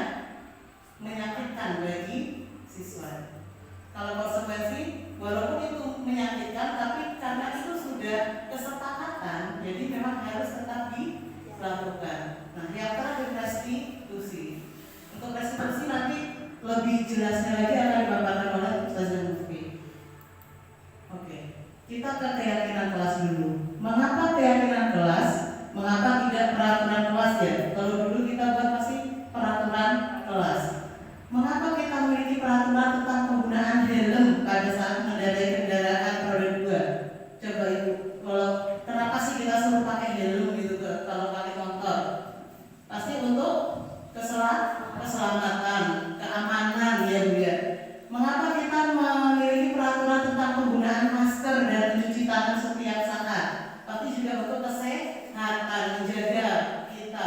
menyakitkan bagi siswa. Kalau konsekuensi walaupun itu menyakitkan, tapi karena itu sudah kesepakatan, jadi memang harus tetap dilakukan. Nah yang terakhir restitusi. Untuk restitusi nanti lebih jelasnya lagi akan dipaparkan oleh Ustazah Mufti. Oke, kita ke keyakinan kelas dulu. Mengapa keyakinan kelas? Mengapa tidak peraturan kelas ya? Kalau dulu kita buat pasti peraturan kelas. Mengapa kita memiliki peraturan tentang penggunaan helm pada saat mengendarai kendaraan roda 2? Coba Ibu, kenapa sih kita suruh pakai helm gitu kalau pakai motor? Pasti untuk keselamatan, keamanan ya Bu ya. Mengapa kita memiliki peraturan tentang penggunaan masker dan mencuci tangan setiap saat? Pasti juga untuk kesehatan, menjaga kita,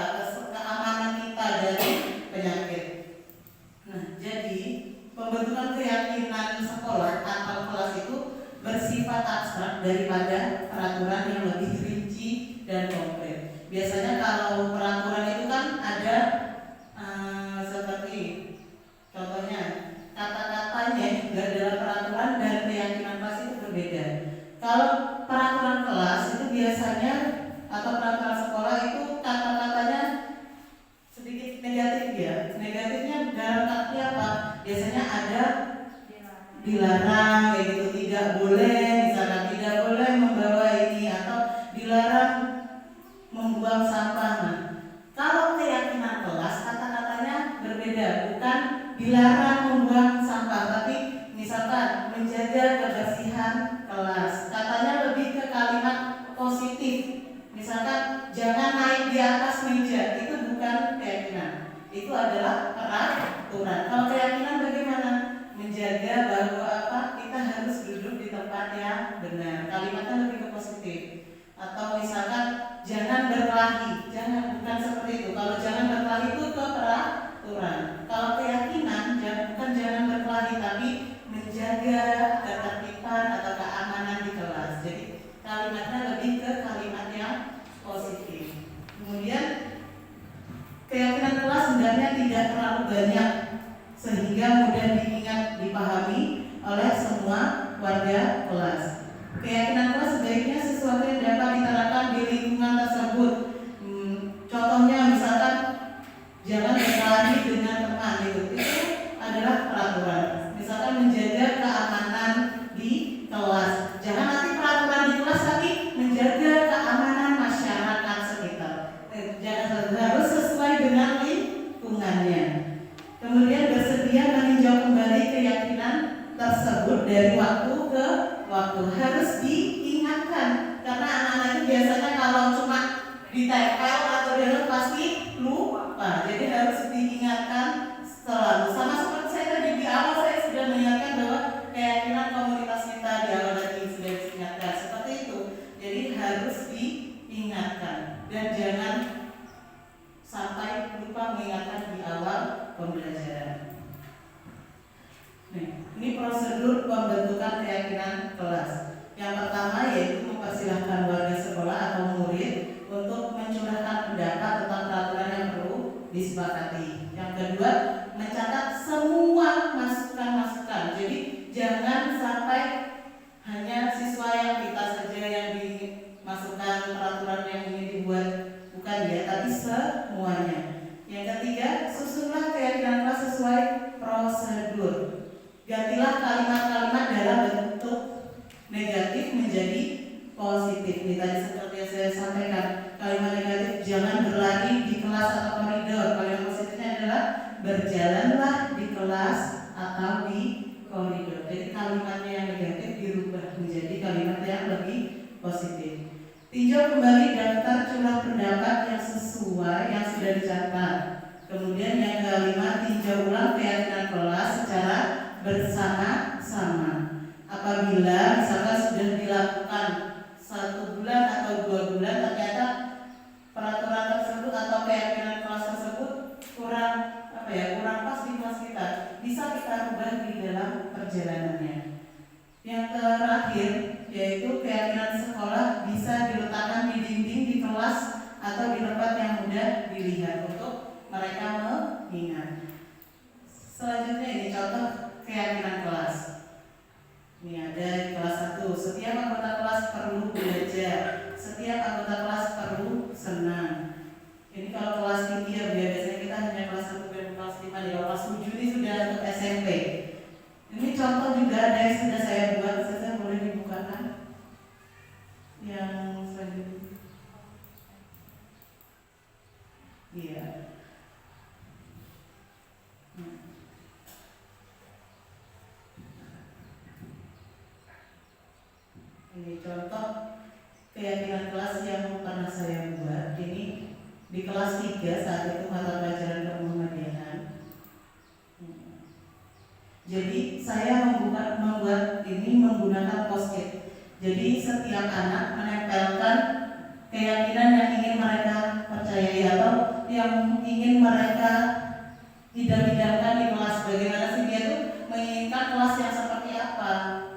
keamanan kita dari penyakit. Nah, jadi pembentukan keyakinan sekolah atau kelas itu bersifat abstrak daripada peraturan yang lebih rinci dan konkret. Biasanya kalau peraturan itu kan ada seperti contohnya kata-katanya juga dalam peraturan dan keyakinan kelas itu berbeda. Kalau peraturan kelas itu biasanya atau peraturan sekolah itu kata-katanya sedikit negatif ya. Negatifnya dalam arti apa? Biasanya ada dilarang kayak gitu, tidak boleh, misalkan tidak boleh membawa ini atau dilarang membuang sampah. Nah, kalau keyakinan kelas kata-katanya berbeda, bukan dilarang membuang sampah, tapi misalkan menjaga kebersihan kelas. Katanya lebih ke kalimat positif. Misalkan jangan naik di atas meja, itu bukan keyakinan. Itu adalah peraturan. Kalau keyakinan bagaimana? Menjaga bahwa kita harus duduk di tempat yang benar. Kalimatnya lebih ke positif. Atau misalkan jangan berkelahi, bukan seperti itu. Kalau jangan berkelahi itu ke peraturan. Kalau keyakinan bukan jangan berkelahi, tapi menjaga ketertiban atau keamanan di kelas. Jadi kalimatnya lebih ke kalimat yang positif. Kemudian keyakinan kelas sebenarnya tidak terlalu banyak sehingga mudah diingat, dipahami oleh semua warga kelas. Keyakinan kelas sebaiknya sesuatu yang dapat diterapkan di lingkungan tersebut. Contohnya misalkan jangan berkelahi dengan teman itu adalah peraturan. Misalkan menjaga keamanan di kelas. Jangan nanti peraturan di kelas tapi menjaga keamanan masyarakat sekitar. Jangan ditempel atau dia pasti lupa. Jadi harus diingatkan selalu. Sama seperti saya tadi di awal saya sudah mengingatkan bahwa keyakinan komunitas kita di awal tadi sudah diingatkan seperti itu. Jadi harus diingatkan dan jangan sampai lupa mengingatkan di awal pembelajaran. Nih, ini prosedur pembentukan keyakinan kelas. Yang pertama yaitu mempersilahkan warga sekolah atau murid untuk mencurahkan pendapat tentang peraturan yang perlu disepakati. Yang kedua, mencatat semua masukan-masukan. Jadi jangan sampai hanya siswa yang kita saja yang dimasukkan peraturan yang ingin dibuat, bukan ya, tapi semuanya. Yang ketiga, susunlah keyakinan kelas sesuai prosedur. Gantilah kalimat-kalimat dalam bentuk negatif menjadi positif. Ini tadi seperti yang saya sampaikan, kalimat negatif jangan berlari di kelas atau koridor. Kalimat positifnya adalah berjalanlah di kelas atau di koridor. Jadi kalimatnya yang negatif dirubah menjadi kalimat yang lebih positif. Tinjau kembali daftar curah pendapat yang sesuai yang sudah dicatat. Kemudian yang kelima, tinjau ulang keyakinan kelas secara bersama-sama. Apabila misalkan sudah dilakukan 1 bulan atau 2 bulan ternyata peraturan tersebut atau keyakinan kelas tersebut kurang pas di kelas kita, bisa kita rubah di dalam perjalanannya. Yang terakhir yaitu keyakinan sekolah bisa diletakkan di dinding di kelas atau di tempat yang mudah dilihat untuk mereka mengingat. Selanjutnya ini contoh keyakinan kelas. Ini ada di kelas 1, setiap anggota kelas perlu belajar, setiap anggota kelas perlu senang. Ini kalau kelas tinggi ya, biasanya kita hanya kelas 1 dan kelas 5, di kelas 7 ini sudah untuk SMP. Ini contoh juga ada yang sudah saya buat, saya boleh dibukakan. Yang selanjutnya. Iya. Ini contoh keyakinan kelas yang pernah saya buat. Ini di kelas 3 saat itu mata pelajaran kemuhamadiahan. Jadi saya membuat ini menggunakan post-it. Jadi setiap anak menempelkan keyakinan yang ingin mereka percayai atau yang ingin mereka idam-idamkan di kelas. Bagaimana sih dia tuh menginginkan kelas yang seperti apa.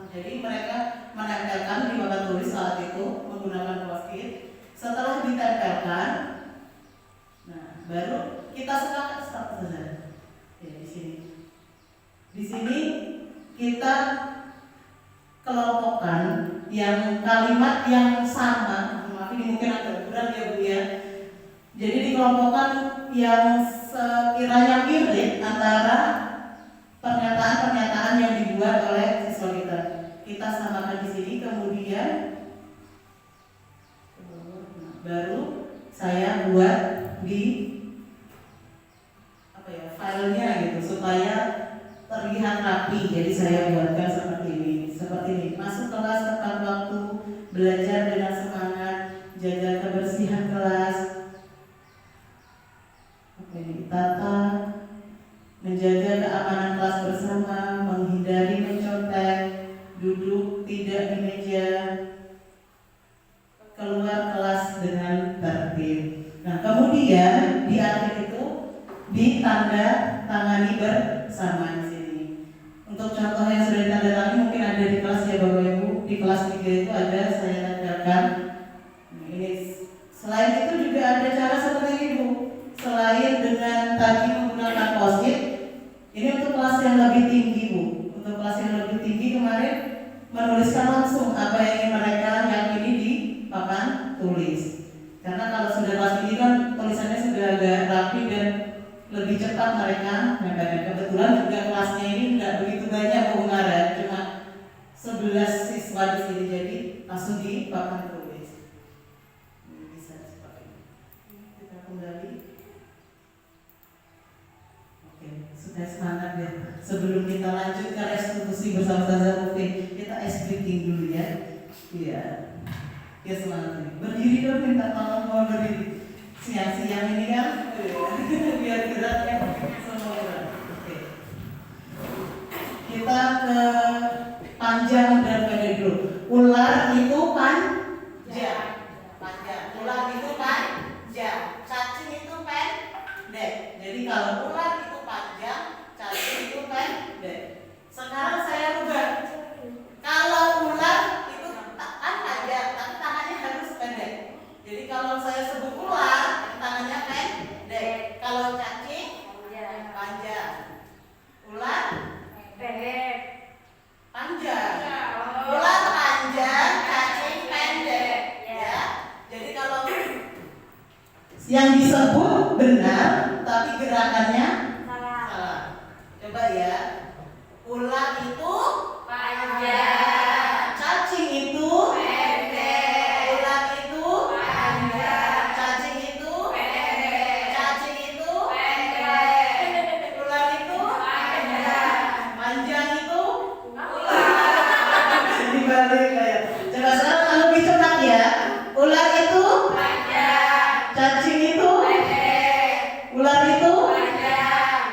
Jadi mereka menempelkan di papan tulis saat itu menggunakan post-it. Setelah ditempelkan, nah baru kita sepakat saja. Ya, di sini. Di sini kita kelompokkan yang kalimat yang sama. Maaf ini mungkin agak berat ya Bu ya. Jadi dikelompokkan yang sekiranya mirip antara pernyataan-pernyataan yang dibuat oleh siswa kita. Kita samakan di sini, kemudian baru saya buat di filenya gitu supaya terlihat rapi. Jadi saya buatkan seperti ini. Masuk kelas tepat waktu, belajar dengan semangat, jaga kebersihan kelas. Tata, menjaga keamanan kelas bersama, menghindari mencontek, duduk tidak di meja, keluar kelas dengan tertib. Nah kemudian di akhir itu ditanda tangani bersama di sini. Untuk contoh yang sudah ditandatangani mungkin ada di kelas ya Bapak Ibu. Di kelas 3 itu ada saya tandakan. Ini selain itu juga ada cara seperti ini Bu. Selain dengan tadi menggunakan post-it, ini untuk kelas yang lebih tinggi Bu. Untuk kelas yang lebih tinggi kemarin menuliskan langsung apa yang ingin mereka yakini di papan tulis. Karena kalau sudah kelas tinggi kan tulisannya sudah agak rapi dan lebih cepat mereka. Kebetulan juga kelasnya ini tidak begitu banyak Bu kemarin, cuma 11 siswa di sini, jadi langsung di papan tulis. Ini bisa seperti ini. Kita kembali. Oke, sudah semangat ya. Sebelum kita lanjut ke restitusi bersama Ustazah Mufti, kita ice breaking dulu ya. Iya. Ya semangat. Berdiri dong, minta tolong mau berdiri. siang-siang ini kan biar gerak ya semua gerak. Oke. Kita ke panjang dan pendek dulu. Ular itu panjang. Ular itu panjang. Cacing itu pendek. Jadi kalau ular itu panjang, cacing itu pendek. Sekarang saya rubah. Kalau ular itu kan panjang, tapi tangannya harus pendek. Jadi kalau saya sebut ular, tangannya pendek. Kalau cacing panjang. Ular panjang. Ular panjang, cacing pendek. Ya. Jadi kalau yang disebut benar, tapi gerakannya salah. Coba ya. Ular itu panjang, cacing itu pendek, ular itu panjang, cacing itu pendek, cacing itu pendek, ular itu panjang, panjang itu ular, dibalik kayak. Coba sekarang lebih cepat ya. Ular itu panjang, cacing itu pendek, ular itu panjang,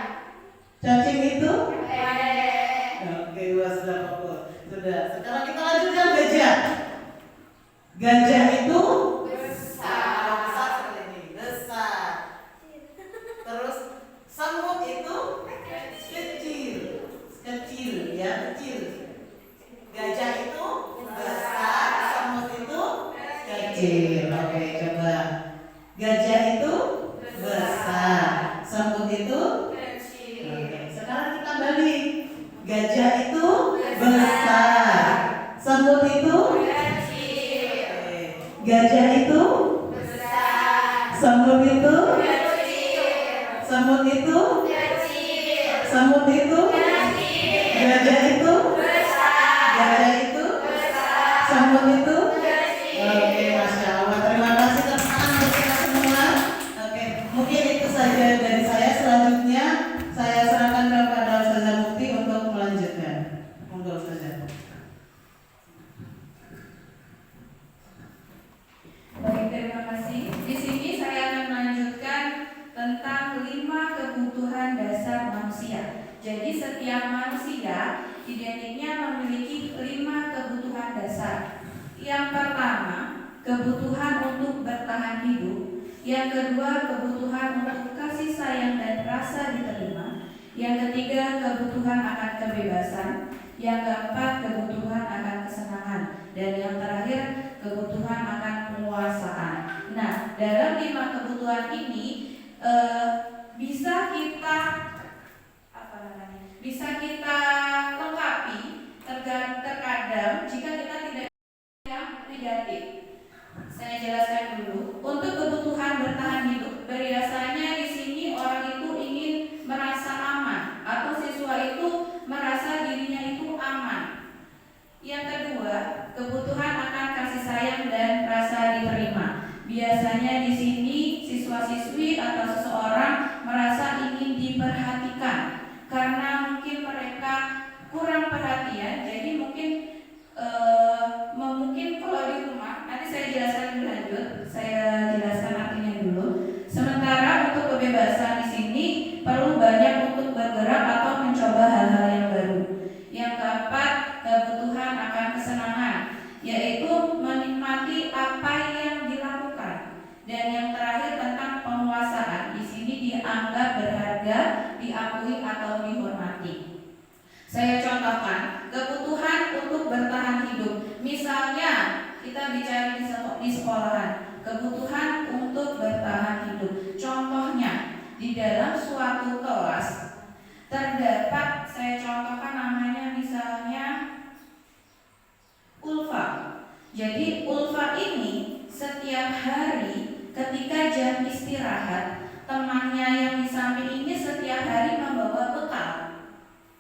cacing itu. pendek. Oke, sudah fokus. Sudah. Sekarang kita lanjutkan gajah. Gajah itu Besar, besar seperti ini. Besar. Terus semut itu kecil. Kecil ya, kecil. Gajah itu besar, semut itu kecil. Oke, coba. Gajah itu besar, semut itu kecil, oke. Sekarang kita balik. Gajah itu besar, semut itu kecil, oke. Gajah itu besar, semut itu kecil, semut itu kecil, semut itu kecil, gajah itu besar, gajah itu besar, semut itu. kecil. Oke, Masya Allah. Terima kasih teman-teman bersama semua. Oke, mungkin itu saja dari saya. Selanjutnya saya serahkan kepada Ustazah Mukti untuk melanjutkan. Monggo Ustazah. Baik, terima kasih. Di sini saya akan melanjutkan tentang 5 kebutuhan dasar manusia. Jadi setiap manusia identiknya memiliki 5 kebutuhan dasar. Yang pertama, kebutuhan untuk bertahan hidup. Yang kedua, kebutuhan untuk kasih sayang dan rasa diterima. Yang ketiga, kebutuhan akan kebebasan. Yang keempat, kebutuhan akan kesenangan. Dan yang terakhir, kebutuhan akan penguasaan. Nah, dalam 5 kebutuhan ini bisa kita lengkapi terkadang jika kita tidak yang negatif. Saya jelaskan dulu. Untuk kebutuhan bertahan hidup, biasanya di sini orang itu ingin merasa aman atau siswa itu merasa dirinya itu aman. Yang kedua, kebutuhan akan kasih sayang dan rasa diterima. Biasanya di sini siswa-siswi atau seseorang merasa ingin diperhatikan karena mungkin mereka kurang perhatian. Jadi mungkin kalau di rumah, nanti saya jelaskan lebih lanjut. Saya jelaskan artinya dulu. Sementara untuk kebebasan di sini perlu banyak untuk bergerak atau mencoba hal-hal yang baru. Yang keempat, kebutuhan akan kesenangan, yaitu menikmati apa yang dilakukan. Dan yang terakhir tentang penguasaan, di sini dianggap berharga, diakui atau dihormati. Saya contohkan kebutuhan untuk bertahan hidup. Misalnya kita bicara di sekolahan, kebutuhan untuk bertahan hidup. Contohnya di dalam suatu kelas terdapat, saya contohkan namanya misalnya Ulfa. Jadi Ulfa ini setiap hari ketika jam istirahat, temannya yang di samping ini setiap hari membawa bekal.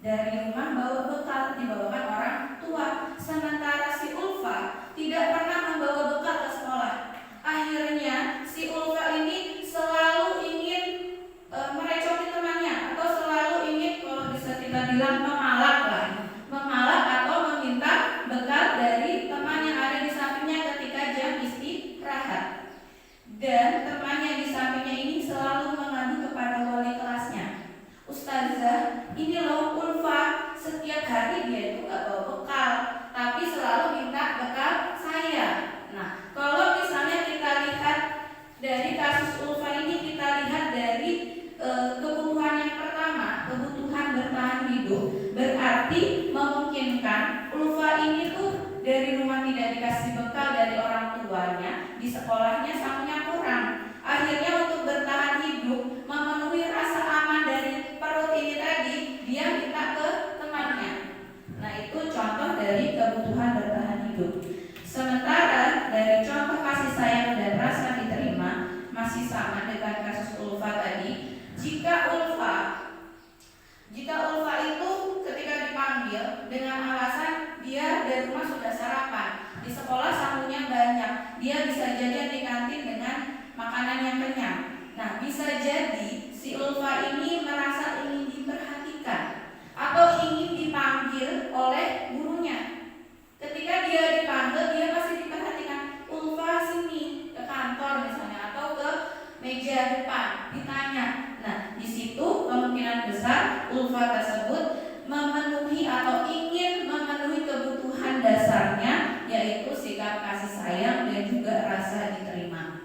Dari rumah bawa bekal, dibawakan orang tua. Sementara si Ulfa tidak pernah membawa bekal ke sekolah. Akhirnya si Ulfa ini selalu ingin merecoki temannya, atau selalu ingin, kalau bisa kita bilang, memalak atau meminta bekal dari teman yang ada di sampingnya ketika jam istirahat. Dan temannya di samping hari dia itu nggak bawa bekal, tapi selalu minta bekal saya. Nah, kalau misalnya kita lihat dari kasus Ulfa ini, kita lihat dari kebutuhan yang pertama, kebutuhan bertahan hidup, berarti memungkinkan Ulfa ini tuh dari rumah tidak dikasih bekal dari orang tuanya, di sekolahnya sangunya kurang. Akhirnya untuk bertahan hidup, memenuhi rasa aman dari perut ini tadi, dia minta ke temannya. Nah, itu contoh dari kebutuhan bertahan hidup. Sementara dari contoh kasih sayang dan rasa diterima masih sama dengan kasus Ulfa tadi. Jika Ulfa itu ketika dipanggil dengan alasan dia dari rumah sudah sarapan, di sekolah sangunya banyak, dia bisa jajan di kantin dengan makanan yang kenyang. Nah, bisa jadi si Ulfa ini merasa ingin diperhatikan atau ingin dipanggil oleh gurunya. Ketika dia dipanggil, dia pasti diperhatikan. Ulfa sini ke kantor misalnya atau ke meja depan, ditanya. Nah, di situ kemungkinan besar Ulfa tersebut memenuhi atau ingin memenuhi kebutuhan dasarnya, yaitu sikap kasih sayang dan juga rasa diterima.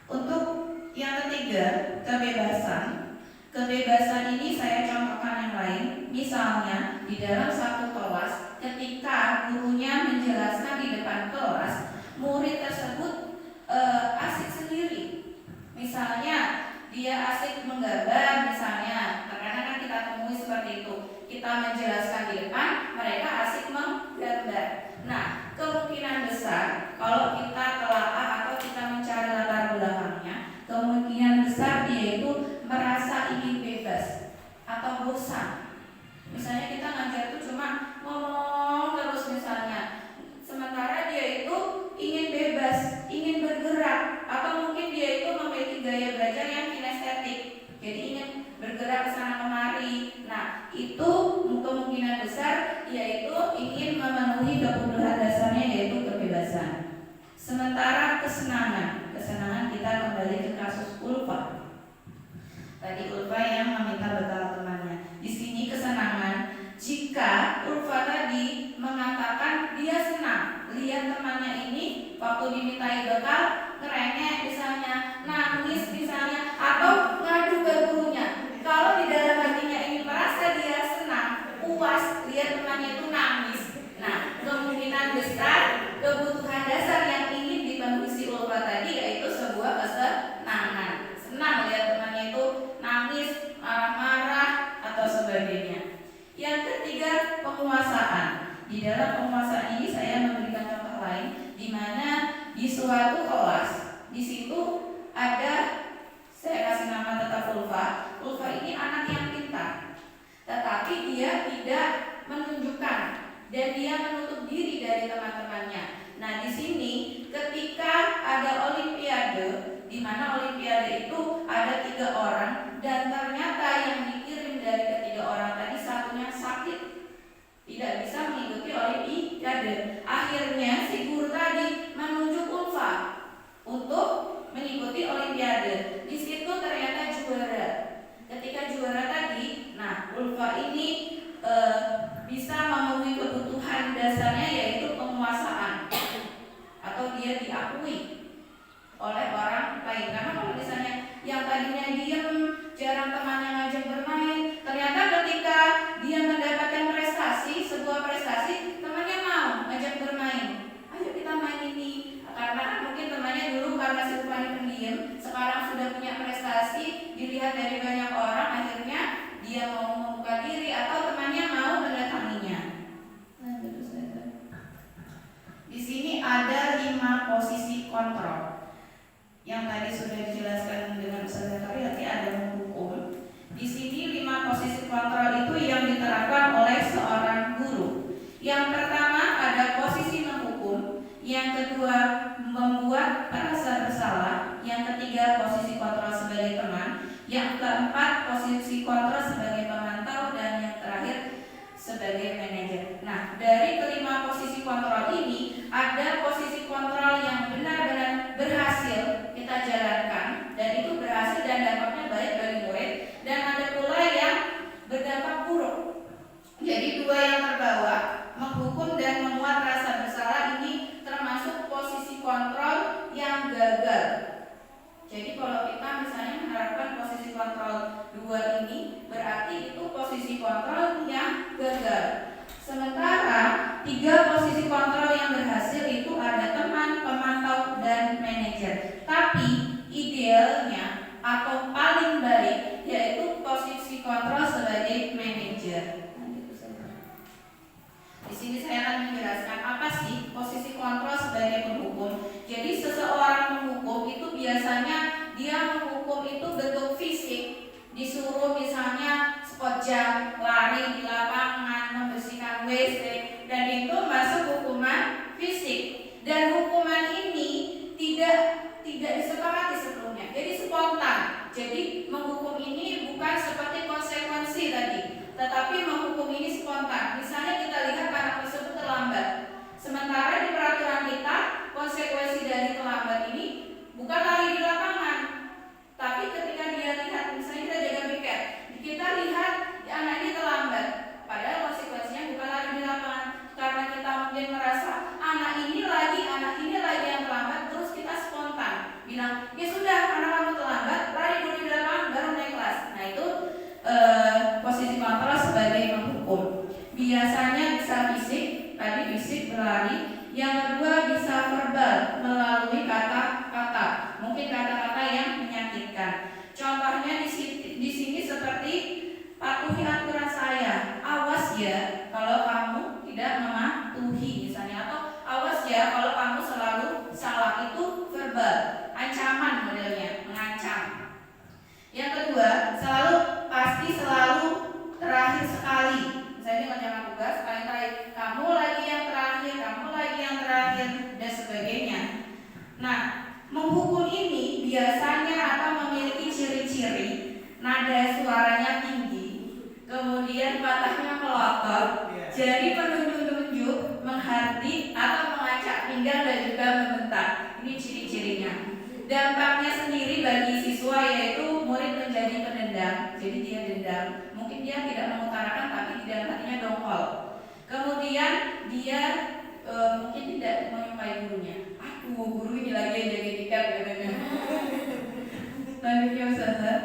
Untuk yang ketiga, kebebasan. Kebebasan ini saya contohkan yang lain. Misalnya di dalam satu kelas, ketika gurunya menjelaskan di depan kelas, murid tersebut asik sendiri. Misalnya dia asik menggambar, misalnya terkadang kan kita temui seperti itu. Kita menjelaskan di depan, mereka asik menggambar. Nah, kemungkinan besar kalau kita telaah atau kita mencari latar belakangnya, kemungkinan besar dia itu merasa ingin bebas atau bosan. Misalnya kita ngajar itu cuma ngomong terus misalnya, sementara dia itu ingin bebas, ingin bergerak, atau mungkin dia itu memiliki gaya belajar yang kinestetik, jadi ingin bergerak ke sana kemari. Nah, itu kemungkinan besar yaitu ingin memenuhi kebutuhan dasarnya, yaitu kebebasan. Sementara kesenangan kita kembali ke kasus Ulfa. Tadi Ulfa yang meminta bekal temannya. Di sini kesenangan, jika Ulfa tadi mengatakan dia senang lihat temannya ini waktu dimintai bekal ngerengek misalnya, nangis misalnya, atau ngadu ke gurunya. Kalau di dalam hatinya ini merasa dia senang, puas lihat temannya itu nangis, nah kemungkinan besar kebutuhan dasar yang ingin dipenuhi si Ulfa tadi yaitu sebuah kesenangan. Senang lihat temannya itu nangis, marah-marah atau sebagainya. Yang ketiga, penguasaan. Di dalam penguasaan ini saya memberikan contoh lain, di mana di suatu kelas, di situ ada, saya kasih nama tetap Ulfa. Ulfa ini anak yang pintar, tetapi dia tidak menunjukkan dan dia menutup diri dari teman-temannya. Nah, di sini ketika ada olimpiade, di mana olimpiade itu ada 3 orang dan ternyata yang dikirim dari ketiga orang tadi satunya sakit, tidak bisa mengikuti olimpiade. Akhirnya si guru tadi menunjuk Ulfa untuk mengikuti olimpiade. Di situ ternyata juara. Ketika juara tadi, nah Ulfa ini bisa memenuhi kebutuhan dasarnya yaitu penguasaan atau dia diakui oleh orang lain. Karena kalau misalnya yang tadinya diam, jarang temannya ngajak bermain, ternyata ketika dia mendapatkan prestasi, sebuah prestasi, temannya mau ngajak bermain. Ayo kita main ini. Karena kan mungkin temannya dulu karena si Ulfa ini pendiam, sekarang sudah punya prestasi, dilihat dari banyak orang, akhirnya dia mau membuka diri atau temannya mau mendatanginya. Nah, gitu saja. Di sini ada 5 posisi kontrol yang tadi sudah dijelaskan dengan Ustaz Zakaria, ada menghukum. Di sini 5 posisi kontrol itu yang diterapkan oleh seorang guru. Yang pertama ada posisi menghukum, yang kedua membuat merasa bersalah, yang ketiga posisi kontrol sebagai teman, yang keempat posisi kontrol sebagai pemantau, dan yang terakhir sebagai manajer. Nah, dari kelima posisi kontrol ini ada posisi kontrol yang benar-benar berhasil kita jalankan dan itu berhasil dan dampaknya baik bagi murid, dan ada pula yang berdampak buruk, Jadi dua yang terbawah, menghukum dan memuat rasa bersalah, ini termasuk posisi kontrol yang gagal. Jadi kalau kita misalnya menerapkan posisi kontrol 2 ini, berarti itu posisi kontrol yang gagal. Sementara 3 posisi kontrol yang berhasil itu ada teman, pemantau, dan manajer. Tapi idealnya atau paling baik yaitu posisi kontrol sebagai manajer. Di sini saya akan menjelaskan apa sih posisi kontrol sebagai penghukum. Jadi seseorang menghukum itu biasanya dia menghukum itu bentuk fisik, disuruh misalnya spot jam, lari di lapangan, membersihkan WC, dan itu masuk hukuman fisik. Dan hukuman ini tidak disepakati sebelumnya, jadi spontan. Jadi menghukum ini bukan seperti konsekuensi tadi, tetapi menghukum ini spontan. Misalnya kita lihat anak tersebut terlambat, sementara di peraturan kita konsekuensi dari terlambat ini bukan lari di lapangan, tapi ketika dia lihat, misalnya kita jaga piket, kita lihat anak ini terlambat, padahal konsekuensinya bukan lari di lapangan, karena kita mungkin merasa anak ini lagi yang terlambat, terus kita spontan bilang, ya sudah, anak kamu terlambat, lari dulu di lapangan baru naik kelas. Nah itu posisi kontrol sebagai menghukum. Biasanya bisa fisik, tadi fisik berlari. Yang kedua bisa verbal melalui kata-kata, mungkin kata-kata yang menyakitkan. Contohnya di sini seperti patuhi aturan saya, awas ya kalau kamu tidak mematuhi misalnya, atau awas ya kalau kamu selalu salah, itu verbal, ancaman modelnya, mengancam. Yang kedua, pasti selalu terakhir sekali. Misalnya mengerjakan tugas, paling terakhir, kamu lagi yang terakhir, dan sebagainya. Nah, menghukum ini biasanya atau memiliki ciri-ciri nada suaranya tinggi, kemudian patahnya melotot, jari menunjuk-nunjuk, menghardit atau mengacak pinggang dan juga membentak. Ini ciri-cirinya. Dampaknya sendiri bagi siswa yaitu murid menjadi pendendam. Jadi dia dendam, mungkin dia tidak mengutarakan tapi di dalam hatinya dongkol. Kemudian dia mungkin tidak menyukai gurunya. Guru ini lagi yang jaga tiket katanya. Lanjutnya Ustazah.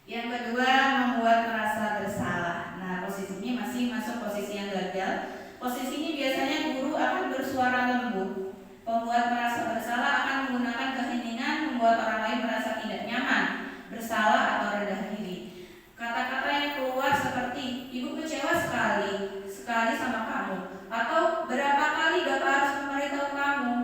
Yang kedua, membuat merasa bersalah. Nah, posisi ini masih masuk posisi yang gagal. Posisi ini biasanya guru akan bersuara lembut. Pembuat merasa bersalah akan menggunakan keheningan membuat orang lain merasa tidak nyaman, bersalah atau rendah diri. Kata-kata yang keluar seperti, ibu kecewa sekali sama kamu, atau berapa kali bapak harus memberitahu kamu.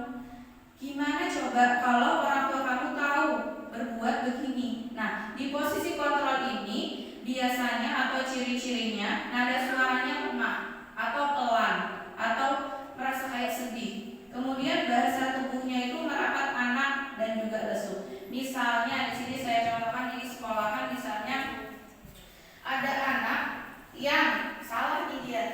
Gimana coba kalau orang tua kamu tahu berbuat begini. Nah, di posisi kontrol ini biasanya atau ciri-cirinya nada suaranya lemah atau pelan atau merasa kayak sedih. Kemudian bahasa tubuhnya itu merapat anak dan juga lesu. Misalnya di sini saya contohkan di sekolahan, misalnya ada anak yang salah nih dia.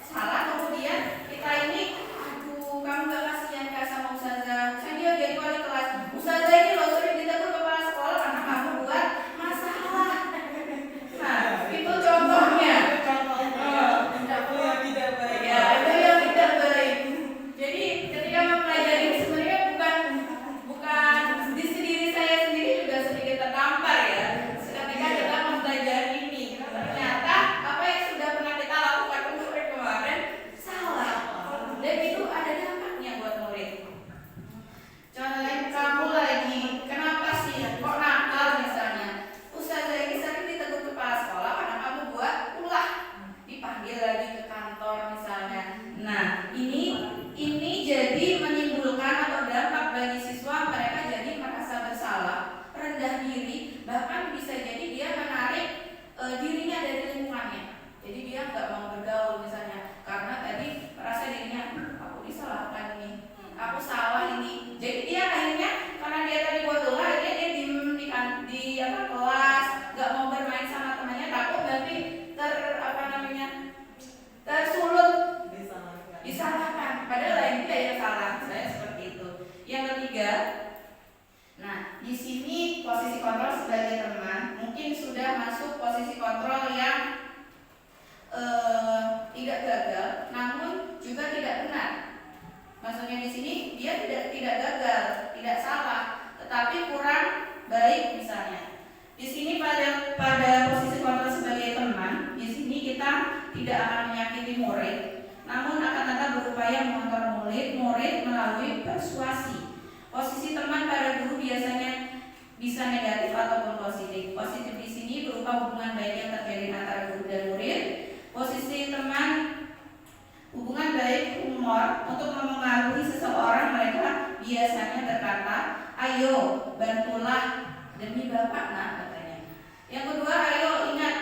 Salah, kemudian kita ini, aduh kamu gak kasihan kak sama ustazah, saya dia jadi wali kelas, ustazah ini loh sering ditegur kepala sekolah karena kamu buat masalah. Nah itu contohnya. Ya itu yang tidak baik. Jadi ketika mempelajari ini sebenarnya bukan di diri saya sendiri juga sedikit tertampar ya. Ketika kita mempelajari ini, ternyata apa yang sudah pernah kita lakukan kemarin salah, dan itu ada dampaknya buat murid. Contoh lain, kamu lagi kenapa sih kok nakal misalnya, ustazah ini sering ditegur kepala sekolah karena kamu buat ulah, dipanggil lagi ke kantor misalnya. Nah ini jadi menimbulkan atau dampak bagi siswa, mereka jadi merasa bersalah, rendah diri, bahkan bisa jadi dia menarik dirinya dari lingkungannya. Jadi dia nggak mau bergaul misalnya karena tadi merasa dirinya aku disalahkan ini, aku salah ini. Jadi dia akhirnya karena dia tadi buat ulah, dia diem di kelas, nggak mau bermain sama temannya, takut nanti tersulut disalahkan. Padahal lain dia yang salah. Saya seperti itu. Yang ketiga, nah di sini posisi kontrol sebagai teman mungkin sudah masuk posisi kontrol yang tidak gagal, namun juga tidak benar. Maksudnya di sini dia tidak gagal, tidak salah, tetapi kurang baik misalnya. Di sini pada posisi kontrol sebagai teman, di sini kita tidak akan menyakiti murid, namun akan tetap berupaya mengontrol murid melalui persuasi. Posisi teman pada guru biasanya bisa negatif ataupun positif. Positif di sini berupa hubungan baik yang terjadi antara guru dan murid. Posisi teman, hubungan baik humor untuk memengaruhi seseorang, mereka biasanya berkata, ayo bantulah demi bapak nak, katanya. Yang kedua, ayo ingat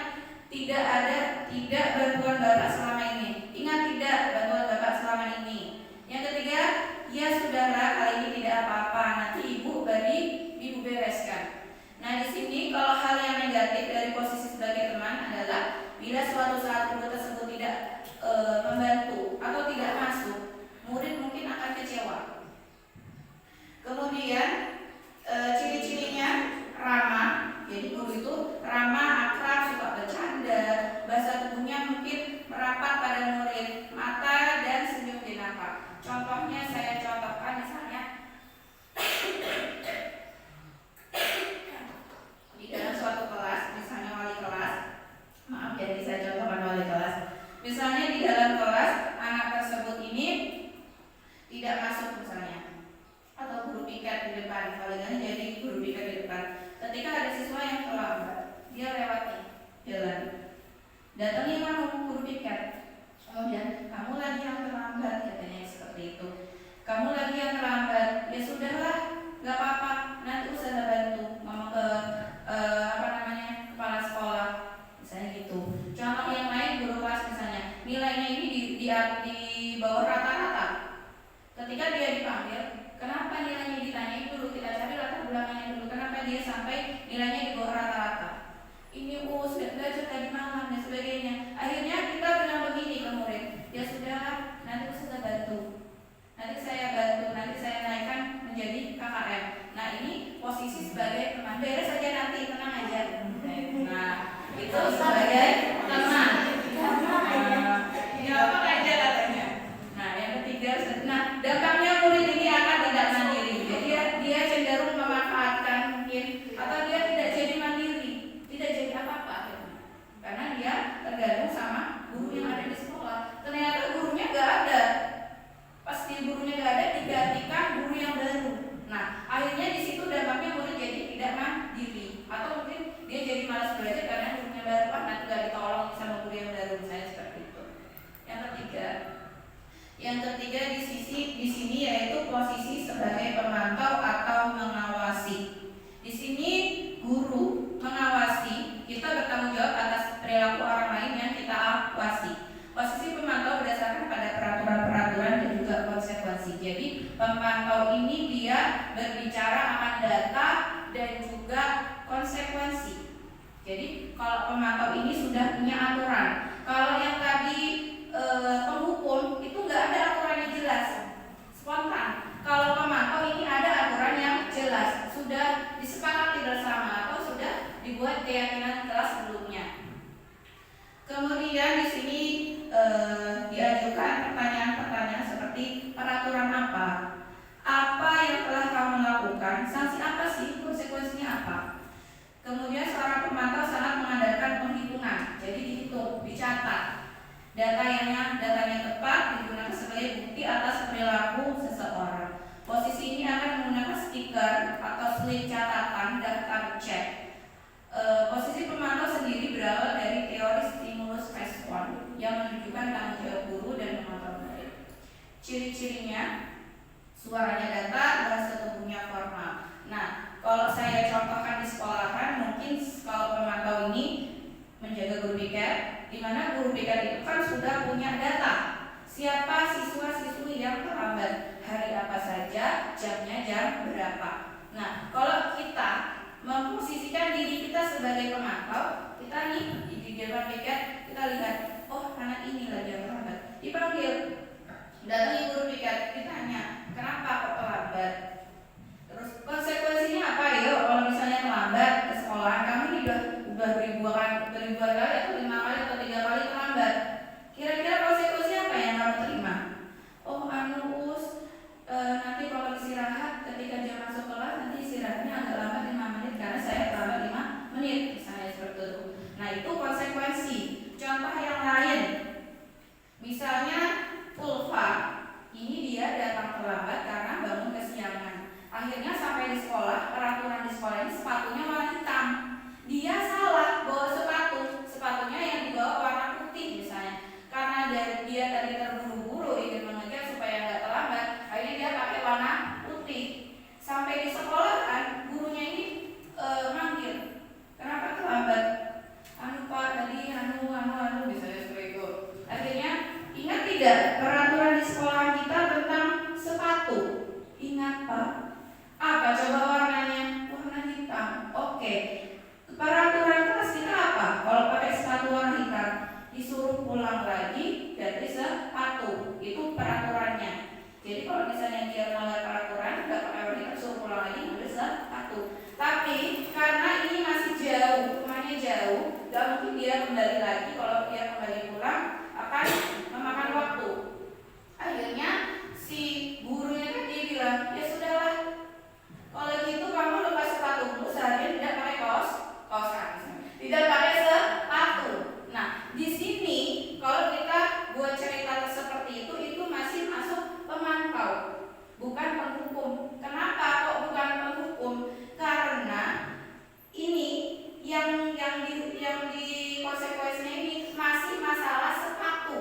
tidak bantuan bapak selama ini. Ingat tidak bantuan bapak selama ini. Yang ketiga, ya sudahlah kali ini tidak apa-apa, nanti ibu bereskan. Nah di sini kalau hal yang negatif dari posisi sebagai teman adalah bila suatu saat guru tersebut tidak membantu atau tidak masuk, murid mungkin akan kecewa. Kemudian ciri-cirinya ramah, jadi guru itu ramah, akrab, suka bercanda, bahasa tubuhnya mungkin merapat pada murid, mata dan senyum dinampak. Contohnya saya contohkan misalnya di dalam suatu kelas, misalnya wali kelas, maaf jadi saya contohkan wali kelas. Misalnya di dalam kelas anak tersebut ini tidak masuk misalnya, atau guru piket di depan, kalian jadi guru piket di depan. Ketika ada siswa yang terlambat, dia lewati jalan, datangi guru piket, kemudian kamu lagi yang terlambat, katanya seperti itu. Kamu lagi yang terlambat, ya sudahlah, nggak apa-apa, nanti ustazah bantu ngomong ke kepala sekolah, misalnya gitu. Contoh yang lain guru kelas misalnya, nilainya ini di bawah rata-rata. Ketika dia dipanggil, kenapa nilainya ditanyain dulu, kita cari latar belakangnya dulu, kenapa dia sampai nilainya di bawah rata-rata. Ini sudah belajar tadi malam dan sebagainya. Akhirnya kita bilang begini ke murid, ya sudahlah, nanti ustazah bantu. Nanti saya naikkan menjadi KKM. Nah ini posisi sebagai teman, beres saja nanti, tenang aja. Nah itu sebagai teman. Ya apa aja katanya. Nah yang ketiga, dampaknya murid ini akan tidak mandiri. Jadi dia cenderung memanfaatkan mungkin, atau dia tidak jadi mandiri, tidak jadi apa-apa, karena dia tergantung sama guru yang ada di sekolah. Ternyata gurunya nggak ada. Pasti gurunya nggak ada, digantikan guru yang baru. Nah, akhirnya di situ dampaknya murid jadi tidak mandiri, atau mungkin dia jadi malas belajar karena gurunya baru, nanti nggak ditolong sama guru yang baru, misalnya seperti itu. Yang ketiga di sini yaitu posisi sebagai pemantau atau mengawasi. Di sini guru mengawasi, kita bertanggung jawab atas perilaku orang lain yang kita awasi. Posisi pemantau berdasarkan pada peraturan-peraturan dan juga konsekuensi. Jadi pemantau ini dia berbicara akan data dan juga konsekuensi. Jadi kalau pemantau ini sudah punya aturan. Kalau yang tadi penghukum itu nggak ada aturan yang jelas, spontan. Kalau pemantau ini ada aturan yang jelas, sudah disepakati bersama atau sudah dibuat keyakinan kelas sebelumnya. Kemudian di sini diajukan pertanyaan-pertanyaan seperti peraturan apa yang telah kamu lakukan, sanksi apa sih, konsekuensinya apa. Kemudian seorang pemantau sangat mengandalkan penghitungan, jadi dihitung, dicatat. Datanya tepat digunakan sebagai bukti atas perilaku seseorang. Posisi ini akan menggunakan stiker atau slip catatan daftar cek. Posisi pemantau sendiri berawal dari teori stimulus respon yang menunjukkan tanggung jawab guru dan penonton murid. Ciri-cirinya, suaranya datar, bahasa tubuhnya formal. Nah, kalau saya contohkan di sekolahan, mungkin kalau pemantau ini menjaga guru piket, di mana guru piket itu kan sudah punya data. Siapa siswa-siswi yang terlambat, hari apa saja, jamnya jam berapa. Nah, kalau kita memposisikan diri kita sebagai pemantau, kita nih di depan piket, kita lihat, oh anak ini lagi yang terlambat, dipanggil, datangi guru piket, ditanya, kenapa kok terlambat? Terus konsekuensinya apa ya? Kalau misalnya terlambat ke sekolah, kamu ini udah beribuan kali atau 5 kali atau 3 kali terlambat. di sekolah, peraturan di sekolah ini sepatunya warna hitam. Dia salah bawa sepatunya yang dibawa warna putih misalnya. Karena dia tadi terburu-buru ingin mengejar supaya nggak terlambat, akhirnya dia pakai warna putih. Sampai di sekolahan gurunya ini manggil, kenapa terlambat? Anu Pak, tadi anu misalnya seperti itu. Akhirnya ingat tidak peraturan di sekolah kita tentang sepatu? Ingat Pak? Apa coba warnanya? Warna hitam. Oke. Peraturan kelas kita apa? Kalau pakai sepatu warna hitam disuruh pulang lagi ganti sepatu. Itu peraturannya. Jadi kalau misalnya dia melanggar peraturan, nggak pakai warna hitam, suruh pulang lagi ngambil sepatu. Tapi karena ini masih jauh, rumahnya jauh, nggak mungkin dia kembali lagi. Kalau dia kembali pulang akan memakan waktu. Akhirnya si gurunya kan dia bilang, ya sudahlah, kalau gitu kamu lepas sepatu dulu, seharian tidak pakai kaos kaki, tidak pakai sepatu. Nah, di sini kalau kita buat cerita seperti itu masih masuk pemantau, bukan penghukum. Kenapa kok bukan penghukum? Karena ini yang di konsekuensinya ini masih masalah sepatu.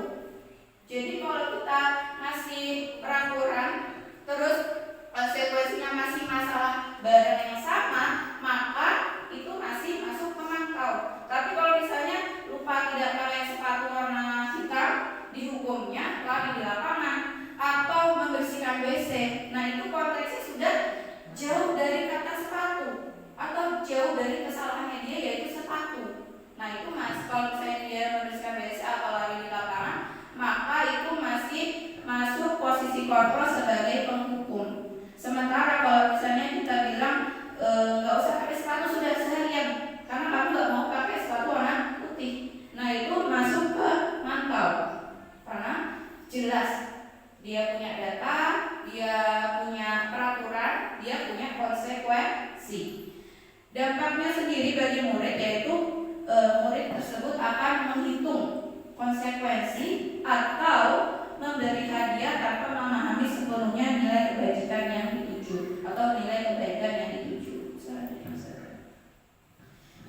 Jadi kalau kita ngasih peraturan terus konsekuensinya masih masalah barang yang sama, maka itu masih masuk pemantau. Tapi kalau misalnya lupa tidak pakai sepatu warna hitam, dihukumnya lari di lapangan atau membersihkan WC. Nah itu konteksnya sudah jauh dari kata sepatu atau jauh dari kesalahannya dia yaitu sepatu. Nah itu mas, kalau misalnya dia membersihkan WC atau lari di lapangan, maka itu masih masuk posisi kontrol sebagai penghukum. Sementara kalau misalnya kita bilang nggak usah pakai sepatu sudah seharian karena kamu nggak mau pakai sepatu warna putih, nah itu masuk ke mantau karena jelas dia punya data, dia punya peraturan, dia punya konsekuensi. Dampaknya sendiri bagi murid yaitu murid tersebut akan menghitung konsekuensi atau memberi hadiah tanpa memahami sepenuhnya nilai kebajikan yang dituju atau nilai kebaikan yang dituju.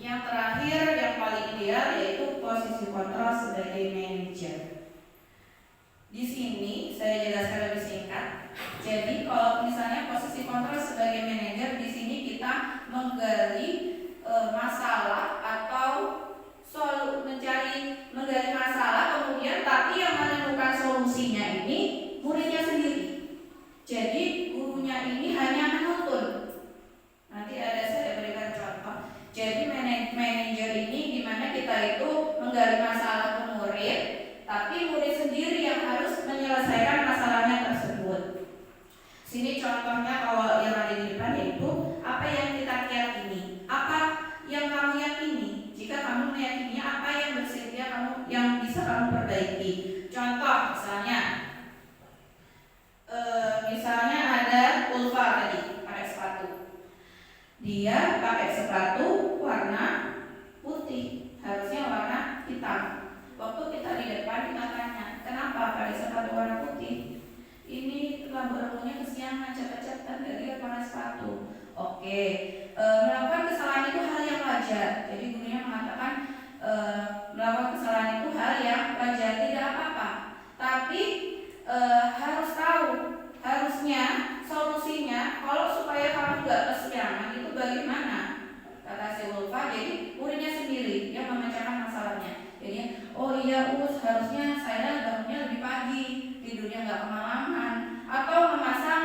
Yang terakhir yang paling ideal yaitu posisi kontrol sebagai manajer. Di sini saya jelaskan lebih singkat. Jadi kalau misalnya posisi kontrol sebagai manajer, di sini kita menggali masalah atau menggali masalah, kemudian tapi yang menentukan solusinya ini muridnya sendiri. Jadi gurunya ini hanya menuntun. Nanti saya berikan contoh. Jadi manajer ini dimana kita itu menggali masalah ke murid, tapi murid sendiri yang harus menyelesaikan masalahnya tersebut. Sini contohnya kalau yang ada di depan yaitu apa yang kita yakini, apa yang kamu yakini. Jika kamu meyakininya, apa yang bersedia kamu yang bisa kamu perbaiki. Contoh misalnya ada Ulfa tadi pakai sepatu. Dia pakai sepatu warna putih, harusnya warna hitam. Waktu kita di depan kita tanya, kenapa pakai sepatu warna putih? Ini lampu-lampunya kesiangan, cepat-cepat nggak lihat warna sepatu. Oke, melakukan kesalahan itu hal yang wajar. Jadi gurunya mengatakan melakukan kesalahan itu hal yang wajar, tidak apa-apa. Tapi harus tahu, harusnya solusinya kalau supaya kamu nggak kesiangan itu bagaimana? Kata si Ulfa. Jadi muridnya sendiri yang memecahkan masalahnya. Jadi oh iya harusnya saya bangunnya lebih pagi, tidurnya nggak kemalaman, atau memasang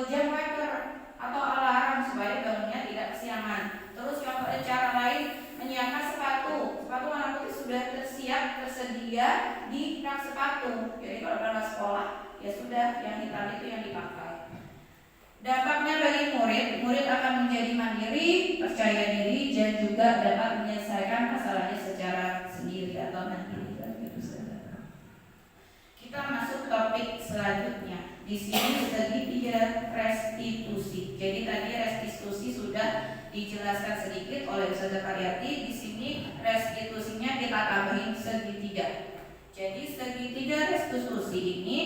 jam waker atau alarm supaya bangunnya tidak kesiangan. Terus cara lain menyiapkan sepatu warna putih sudah tersedia di rak sepatu. Jadi kalau berangkat sekolah ya sudah yang hitam itu yang dipakai. Dampaknya bagi murid akan menjadi mandiri, percaya diri, dan juga dapat menyelesaikan masalahnya secara sendiri atau mandiri. Kita masuk topik selanjutnya. Di sini segitiga restitusi. Jadi tadi restitusi sudah dijelaskan sedikit oleh Ustazah Karyati. Di sini restitusinya kita tambahin segitiga. Jadi segitiga restitusi ini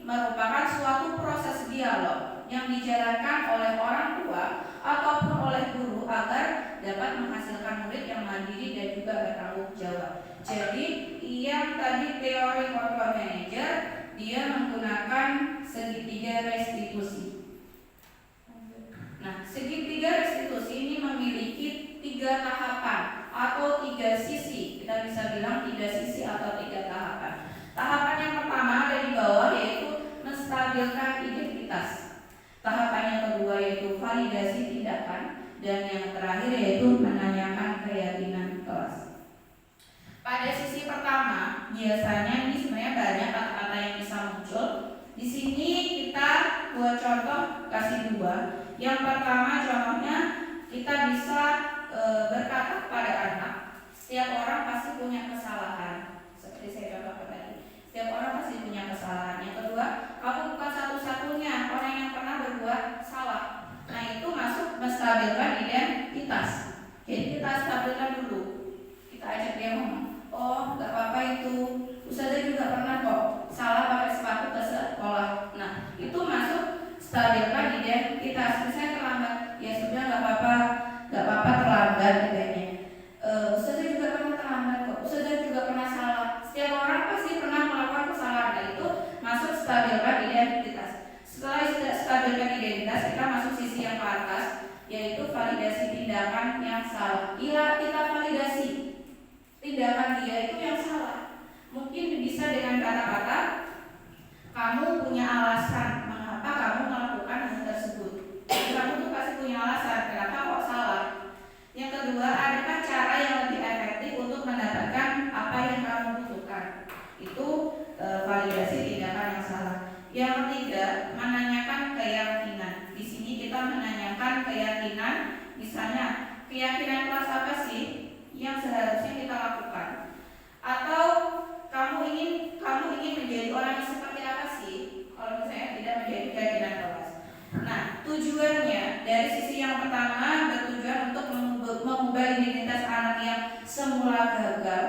merupakan suatu proses dialog yang dijalankan oleh orang tua teori control manager, dia menggunakan segitiga restitusi. Nah, segitiga restitusi ini memiliki 3 tahapan atau 3 sisi. Kita bisa bilang 3 sisi atau 3 tahapan. Tahapan yang pertama ada di bawah, yaitu menstabilkan identitas. Tahapan yang kedua yaitu validasi tindakan, dan yang terakhir yaitu menanyakan keyakinan kelas. Pada sisi pertama, biasanya ini sebenarnya banyak kata-kata yang bisa muncul. Di sini kita buat contoh, kasih 2. Yang pertama contohnya, kita bisa berkata kepada anak, setiap orang pasti punya kesalahan. Seperti saya contohkan tadi, setiap orang pasti punya kesalahan. Yang kedua, kamu bukan satu-satunya orang yang pernah berbuat salah. Nah, itu masuk menstabilkan identitas. Jadi kita stabilkan dulu. Kita ajak dia ngomong, oh nggak apa-apa itu, Ustazah juga pernah kok salah pakai sepatu ke sekolah. Nah, itu masuk stabilkan identitas. Saya terlambat, ya sudah nggak apa-apa terlambat katanya. Ustazah juga pernah terlambat kok, Ustazah juga pernah salah. Setiap orang pasti pernah melakukan kesalahan. Nah, itu masuk stabilkan identitas. Setelah sudah stabilkan identitas, kita masuk sisi yang ke atas, yaitu validasi tindakan yang salah. Kita validasi tindakan dia itu yang salah. Mungkin bisa dengan kata-kata, kamu punya alasan mengapa kamu melakukan hal tersebut. Jadi, kamu tuh pasti punya alasan kenapa kok salah. Yang kedua, adakah cara yang lebih efektif untuk mendapatkan apa yang kamu butuhkan. Itu validasi tindakan yang salah. Yang ketiga, menanyakan keyakinan. Di sini kita menanyakan keyakinan, misalnya keyakinan kelas apa sih yang seharusnya kita lakukan, atau kamu ingin menjadi orang yang seperti apa sih kalau misalnya tidak menjadi keyakinan kelas. Nah, tujuannya dari sisi yang pertama bertujuan untuk mengubah identitas anak yang semula gagal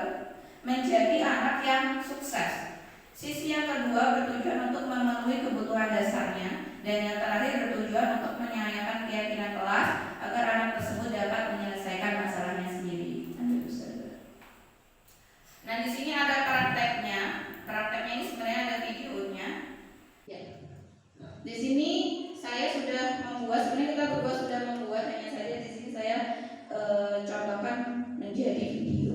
menjadi anak yang sukses. Sisi yang kedua bertujuan untuk memenuhi kebutuhan dasarnya, dan yang terakhir bertujuan untuk menyayangkan keyakinan kelas agar anak tersebut dapat menyelesaikan masalahnya sendiri. Nah, di sini ada prakteknya. Prakteknya ini sebenarnya ada videonya. Ya. Di sini saya sudah membuat, sebenarnya kita berdua sudah membuat, hanya saja di sini saya contohkan menjadi video.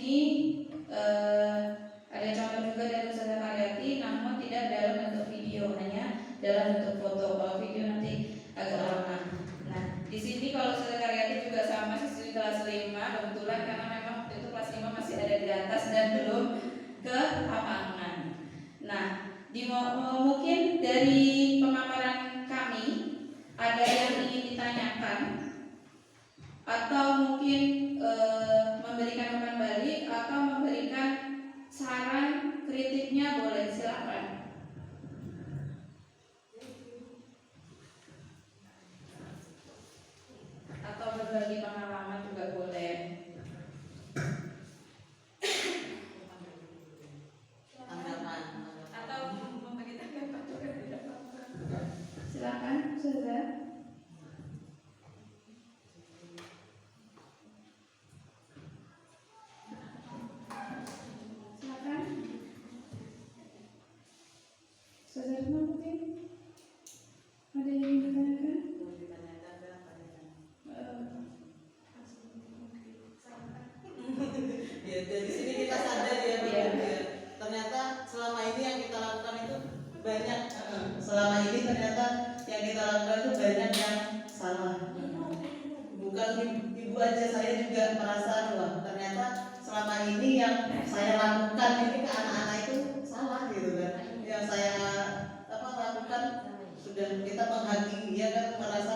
sini ada contoh juga dari Ustazah Karyati, namun tidak dalam bentuk video, hanya dalam bentuk foto. Kalau video nanti agak lama. Nah, di sini kalau Ustazah Karyati juga sama siswi kelas 5 kebetulan, karena memang waktu itu kelas 5 masih ada di atas dan belum ke lapangan. Nah, mungkin dari pemaparan kami ada yang ingin ditanyakan atau mungkin memberikan umpan balik atau memberikan saran kritiknya, boleh, silakan. Atau berbagi pengalaman juga boleh. Tanggapan. Atau membagi tanggapan juga tidak apa-apa. Silakan, Ustazah. Silakan. Ustazah Retno mungkin ada yang ingin ditanyakan? Ya, dari sini kita sadar ya bahwa ternyata selama ini yang kita lakukan itu banyak. Selama ini ternyata yang kita lakukan itu banyak yang salah. Bukan ibu aja, saya juga merasa wah ternyata selama ini yang saya lakukan ini ke anak-anak itu salah gitu kan. Yang saya lakukan sudah kita menghakimi, ya kan, merasa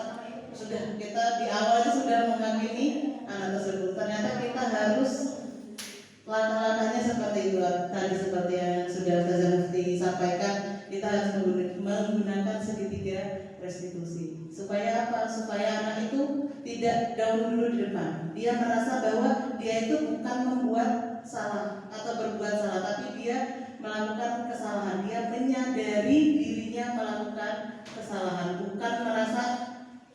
sudah kita di awalnya sudah menghakimi anak tersebut. Ternyata kita harus langkah-langkahnya seperti itu tadi, seperti yang sudah Ustazah Mufti sampaikan. Kita harus menggunakan segitiga restitusi. Supaya apa? Supaya anak itu tidak dulu di depan. Dia merasa bahwa dia itu bukan membuat salah atau berbuat salah, tapi dia melakukan kesalahan. Dia menyadari dirinya melakukan kesalahan, bukan merasa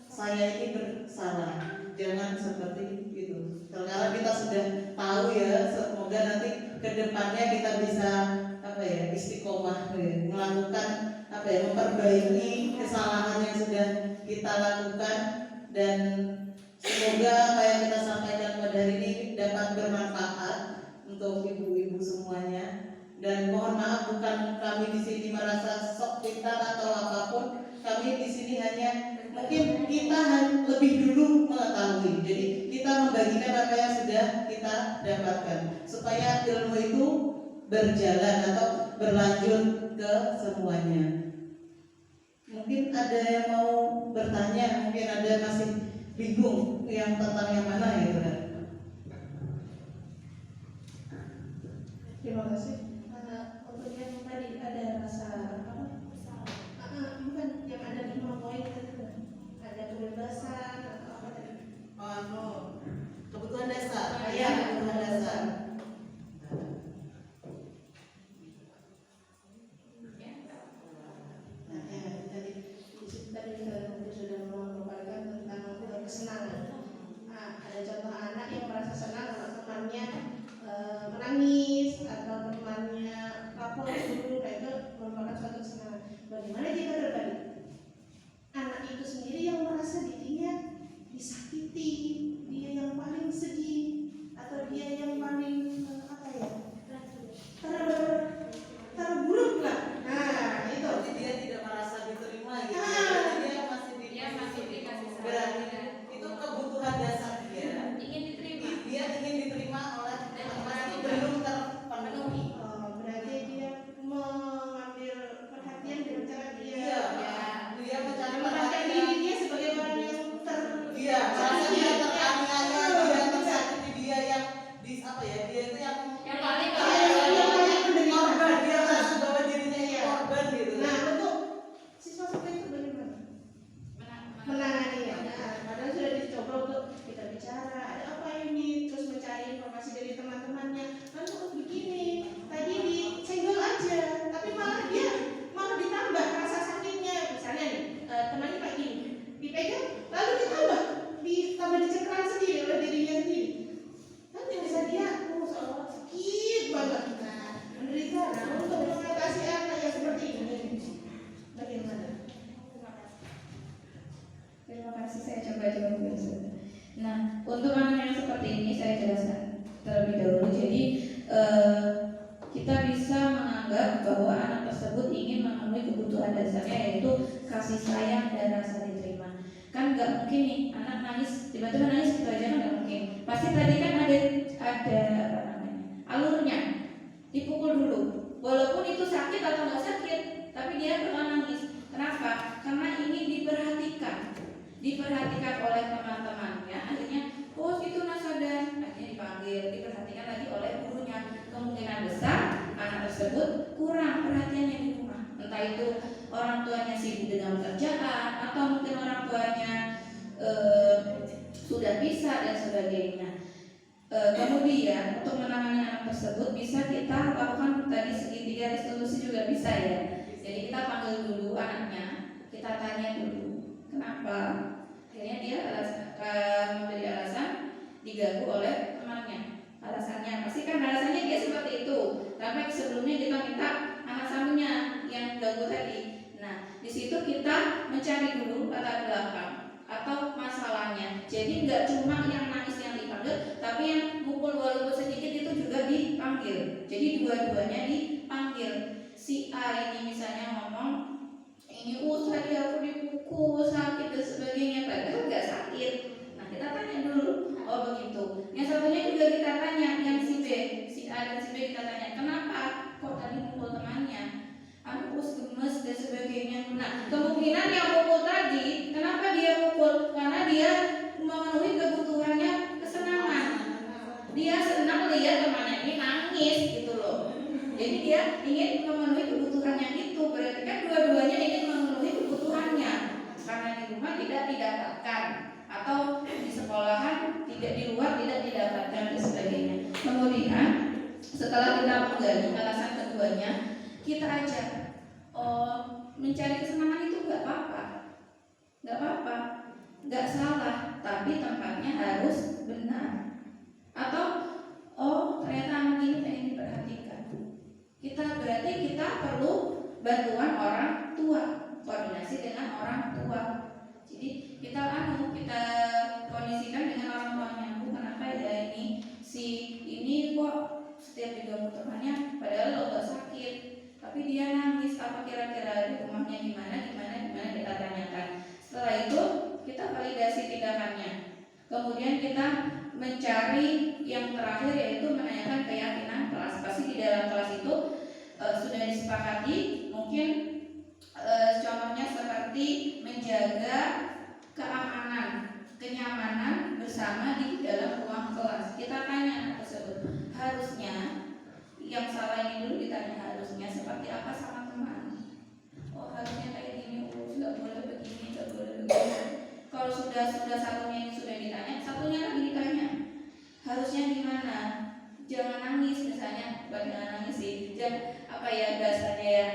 saya ini bersalah. Jangan seperti itu. Karena kita sudah tahu ya, semoga nanti kedepannya kita bisa istiqomah melakukan memperbaiki kesalahan yang sudah kita lakukan, dan semoga apa yang kita sampaikan pada hari ini dapat bermanfaat untuk ibu-ibu semuanya. Dan mohon maaf, bukan kami di sini merasa sok pintar atau apapun. Kami di sini hanya mungkin kita lebih dulu mengetahui. Jadi kita membagikan apa yang sudah kita dapatkan supaya ilmu itu berjalan atau berlanjut ke semuanya. Mungkin ada yang mau bertanya, mungkin ada masih bingung yang tentang yang mana gitu kan. Terima kasih. Untuk yang tadi ada rasa bukan yang ada 5 poin itu, ada kebebasan atau apa tadi? Kebutuhan dasar. Iya, kebutuhan dasar. Tadi sudah memaparkan tentang kesenangan. Ada contoh anak yang merasa senang kalau temannya menangis atau temannya lapor dulu, itu merupakan suatu kesenangan. Bagaimana jika terbalik? Anak itu sendiri yang merasa dirinya disakiti, dia yang paling sedih, atau dia yang paling terburuk lah. Nah, itu. Jadi dia tidak merasa diterima gitu. Dia masih dikasih berarti itu kebutuhan dasar dia. Ingin diterima. Dia ingin diterima oleh teman itu belum terpenuhi. Berarti dia mengambil perhatian dengan cara dia. Dia mencari Menempatkan diri perhatian. dia sebagai orang yang Dia merasa dia teraniaya, dia tersakiti, dia yang dia itu yang paling korban. Dia merasa bahwa dirinya yang korban gitu. Nah, untuk siswa seperti itu bagaimana menanganinya? Padahal sudah dicoba untuk kita bicara, ada apa ini, terus mencari informasi dari teman-temannya. Lalu begini, tadi disenggol aja, tapi malah ditambah rasa sakitnya. Misalnya nih, temannya kayak gini, dipegang, lalu ditambah dicengkeram sendiri oleh dirinya sendiri. Kan bisa dia, seolah sakit banget. Menderita. Nah, untuk mengatasi anak yang seperti ini, bagaimana? Terima kasih, saya coba jawab dulu. Nah, untuk anak yang seperti ini saya jelaskan terlebih dahulu. Jadi kebutuhan dasarnya, yaitu kasih sayang dan rasa diterima. Kan nggak mungkin nih anak nangis tiba-tiba nangis gitu aja, kan nggak mungkin. Pasti tadi kan ada apa namanya, alurnya, dipukul dulu. Walaupun itu sakit atau nggak sakit, tapi dia bakal nangis. Kenapa? Karena ingin diperhatikan oleh teman-temannya. Akhirnya, oh itu nasadan, akhirnya dipanggil, diperhatikan lagi oleh gurunya. Kemungkinan besar anak tersebut kurang perhatiannya di rumah. Entah itu orang tuanya sibuk dengan pekerjaan, atau mungkin orang tuanya sudah pisah dan sebagainya. Kemudian untuk menangani anak tersebut bisa kita lakukan tadi segitiga restitusi juga bisa ya. Jadi kita panggil dulu anaknya, kita tanya dulu kenapa. Akhirnya dia memberi alasan diganggu oleh temannya. Alasannya pasti kan alasannya dia seperti itu. Tapi sebelumnya kita minta anak satunya yang ganggu tadi. Nah, di situ kita mencari dulu latar belakang atau masalahnya. Jadi nggak cuma yang nangis yang dipanggil, tapi yang mukul walaupun sedikit itu juga dipanggil. Jadi dua-duanya dipanggil. Si A ini misalnya ngomong, ini tadi aku dipukul sakit dan sebagainya, padahal nggak sakit. Nah kita tanya dulu, oh begitu. Yang satunya juga kita tanya, yang si B, si A dan si B kita tanya, kenapa kok tadi mukul temannya? Aku gemes dan sebagainya. Nah kemungkinan yang mukul tadi, kenapa dia mukul? Karena dia memenuhi kebutuhannya kesenangan. Dia senang lihat temannya ini nangis gitu loh. Jadi dia ingin memenuhi kebutuhannya itu. Berarti kan dua-duanya ingin memenuhi kebutuhannya. Karena di rumah tidak didapatkan, atau di sekolahan tidak, di luar tidak didapatkan dan sebagainya. Kemudian setelah kita menggali alasan keduanya, kita ajak, mencari kesenangan itu nggak apa-apa, nggak salah, tapi tempatnya harus benar. Atau ternyata anak ini pengen diperhatikan. Berarti kita perlu bantuan orang tua, koordinasi dengan orang tua. Jadi kita kondisikan dengan orang tuanya. Bu, kenapa ya ini kok setiap diganggu temannya, padahal lo gak sakit, tapi dia nangis. Apa kira-kira di rumahnya gimana kita tanyakan. Setelah itu kita validasi tindakannya. Kemudian kita mencari yang terakhir, yaitu menanyakan keyakinan kelas. Pasti di dalam kelas itu sudah disepakati, mungkin contohnya seperti menjaga keamanan, kenyamanan bersama di dalam ruang kelas. Kita tanya anak tersebut, harusnya yang salah ini dulu ditanya, harusnya seperti apa sama teman. Oh harusnya kayak gini, nggak boleh begini, nggak boleh begini. Kalau sudah satunya ini sudah ditanya, satunya lagi ditanya, harusnya gimana? Jangan nangis misalnya, bukan jangan nangis sih, bahasanya ya.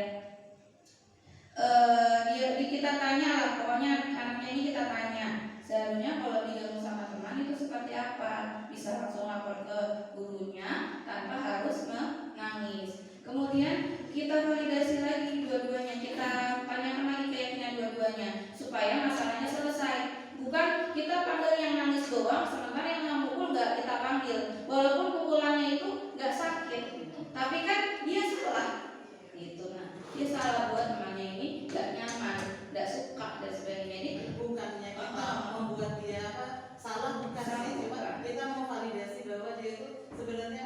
Kita tanya lah, pokoknya anaknya ini kita tanya, seharusnya kalau diganggu sama teman itu seperti apa? Bisa langsung lapor ke gurunya tanpa harus menangis. Kemudian kita validasi lagi dua-duanya, kita tanyakan lagi keyakinan dua-duanya supaya masalahnya selesai. Bukan kita panggil yang nangis doang, sementara yang memukul nggak kita panggil, walaupun pukulannya itu nggak sakit, tapi kan dia salah gitu. Nah dia salah buat temannya ini nggak nyaman, nggak suka dan sebagainya. Ini bukannya kita membuat dia salah, bukan sih, cuma kita mau validasi bahwa dia itu sebenarnya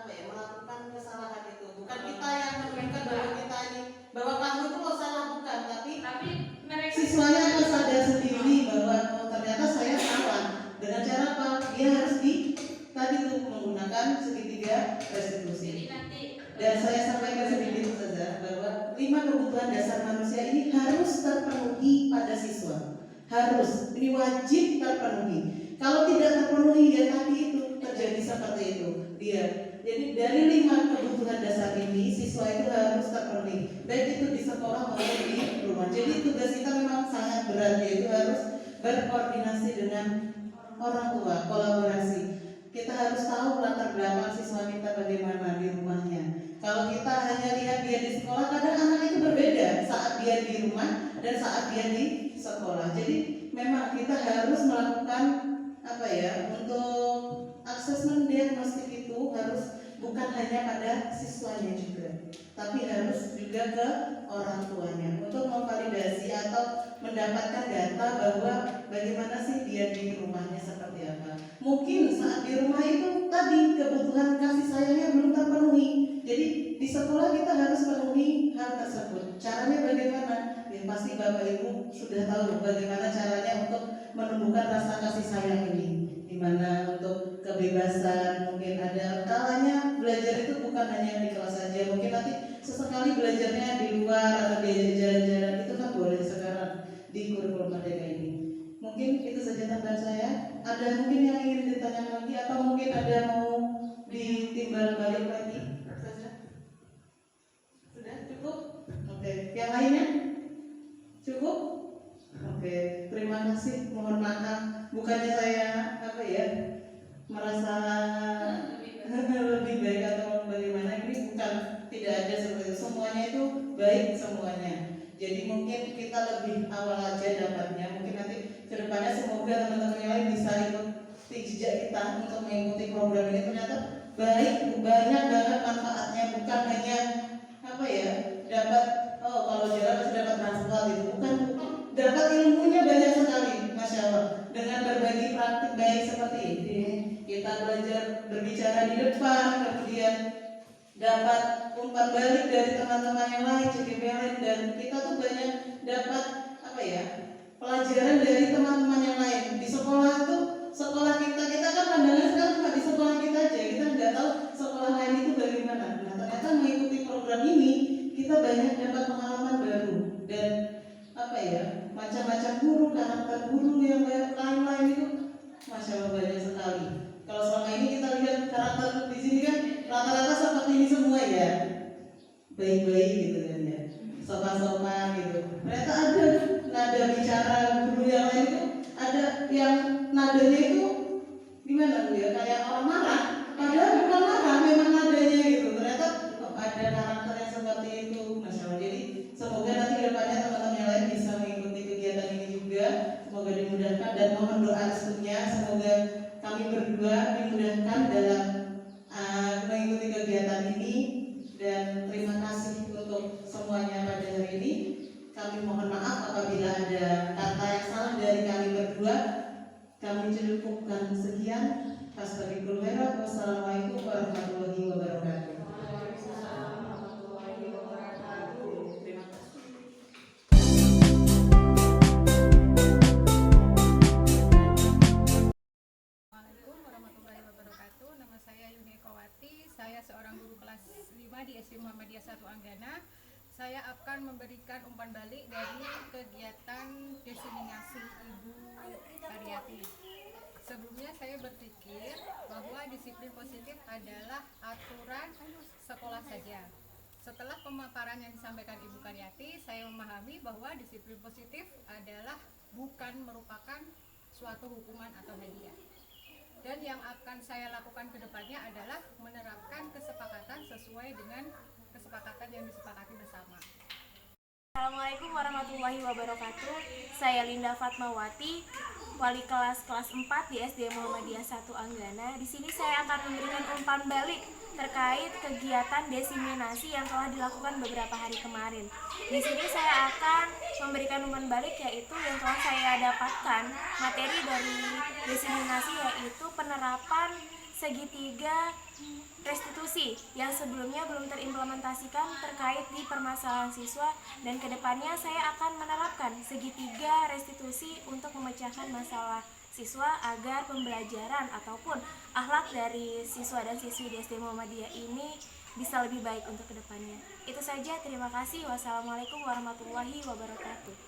melakukan kesalahan itu. Bukan kita yang menunjukkan bahwa kita ini, bahwa kamu itu mau salah, bukan, tapi mereka siswanya akan sadar sendiri bahwa ternyata saya salah. Dengan cara apa? Dia harus tadi tuh menggunakan segitiga restitusi. Dan saya sampaikan sedikit saja bahwa 5 kebutuhan dasar manusia ini harus terpenuhi pada siswa. Harus, ini wajib terpenuhi. Kalau tidak terpenuhi ya tadi itu terjadi seperti itu. Jadi dari 5 kebutuhan dasar ini siswa itu harus terpenuhi, baik itu di sekolah maupun di rumah. Jadi tugas kita memang sangat berat, yaitu harus berkoordinasi dengan orang tua, kolaborasi. Kita harus tahu latar belakang siswa kita bagaimana di rumahnya. Kalau kita hanya lihat dia di sekolah, kadang anak itu berbeda saat dia di rumah dan saat dia di sekolah. Jadi memang kita harus melakukan untuk asesmen diagnostik itu harus bukan hanya pada siswanya juga. tapi harus juga ke orang tuanya untuk memvalidasi atau mendapatkan data bahwa bagaimana sih dia di rumahnya seperti apa. Mungkin saat di rumah itu tadi kebutuhan kasih sayangnya belum terpenuhi, jadi di sekolah kita harus penuhi hal tersebut. Caranya bagaimana? Ya pasti Bapak Ibu sudah tahu bagaimana caranya untuk menumbuhkan rasa kasih sayang ini. Dimana untuk kebebasan, mungkin ada kalanya belajar itu bukan hanya di kelas saja, mungkin nanti sesekali belajarnya di luar atau diajak jalan-jalan, itu kan boleh sekarang di kurikulum Merdeka ini. Mungkin itu saja tambahan saya. Ada mungkin yang ingin ditanyakan lagi atau mungkin ada mau ditimbal balik lagi saja? Sudah cukup? Oke, yang lainnya? Cukup? Oke, terima kasih. Mohon maaf, bukannya saya merasa lebih baik atau bagaimana, ini bukan, tidak ada seperti itu. Semuanya itu baik semuanya. Jadi mungkin kita lebih awal aja dapatnya. Mungkin nanti kedepannya semoga teman-teman yang lain bisa ikuti jejak kita untuk mengikuti program ini. Ternyata baik, banyak banget manfaatnya. Bukan hanya dapat kalau jalan harus dapat transport itu, bukan, dapat ilmunya banyak sekali, masya Allah. Dengan berbagi praktik baik seperti ini, kita belajar berbicara di depan, kemudian dapat umpan balik dari teman-teman yang lain, CGPLN, dan kita tuh banyak dapat pelajaran dari teman-teman yang lain. Di sekolah tuh, sekolah kita kan pandangan sekarang cuma di sekolah kita aja, kita nggak tahu sekolah lain itu bagaimana. Nah ternyata mengikuti program ini kita banyak dapat pengalaman baru dan macam-macam guru, karakter guru yang lain-lain itu masya Allah banyak sekali. Kalau selama ini kita lihat karakter di sini kan rata-rata seperti ini semua ya, baik-baik gitu kan ya, sopan-sopan gitu. Ternyata ada nada bicara guru yang lain itu, ada yang nadanya itu gimana Bu ya, kayak orang marah, padahal bukan marah, memang nadanya gitu. Ternyata ada karakter yang seperti itu, masya Allah. Jadi semoga nanti kedepannya teman-teman yang lain bisa mengikuti kegiatan ini juga, semoga dimudahkan dan mohon doa restunya, semoga kami berdua dimudahkan dalam mengikuti kegiatan ini. Dan terima kasih untuk semuanya pada hari ini. Kami mohon maaf apabila ada kata yang salah dari kami berdua. Kami cukupkan sekian. Astagfirullah. Wassalamualaikum warahmatullahi wabarakatuh. Assalamualaikum warahmatullahi wabarakatuh. Nama saya Yuni Ekowati. Saya seorang guru kelas 5 di SD Muhammadiyah 1 Anggana. Saya akan memberikan umpan balik dari kegiatan diseminasi Ibu Karyati. Sebelumnya saya berpikir bahwa disiplin positif adalah aturan sekolah saja. Setelah pemaparan yang disampaikan Ibu Karyati, saya memahami bahwa disiplin positif adalah bukan merupakan suatu hukuman atau hadiah. Dan yang akan saya lakukan ke depannya adalah menerapkan kesepakatan sesuai dengan kesepakatan yang disepakati bersama. Assalamualaikum warahmatullahi wabarakatuh. Saya Linda Fatmawati, wali kelas 4 di SD Muhammadiyah 1 Anggana. Di sini saya akan memberikan umpan balik terkait kegiatan diseminasi yang telah dilakukan beberapa hari kemarin. Di sini saya akan memberikan umpan balik yaitu yang telah saya dapatkan materi dari diseminasi, yaitu penerapan segitiga restitusi yang sebelumnya belum terimplementasikan terkait di permasalahan siswa, dan kedepannya saya akan menerapkan segitiga restitusi untuk memecahkan masalah siswa agar pembelajaran ataupun akhlak dari siswa dan siswi di SD Muhammadiyah ini bisa lebih baik untuk kedepannya. Itu saja, terima kasih. Wassalamualaikum warahmatullahi wabarakatuh.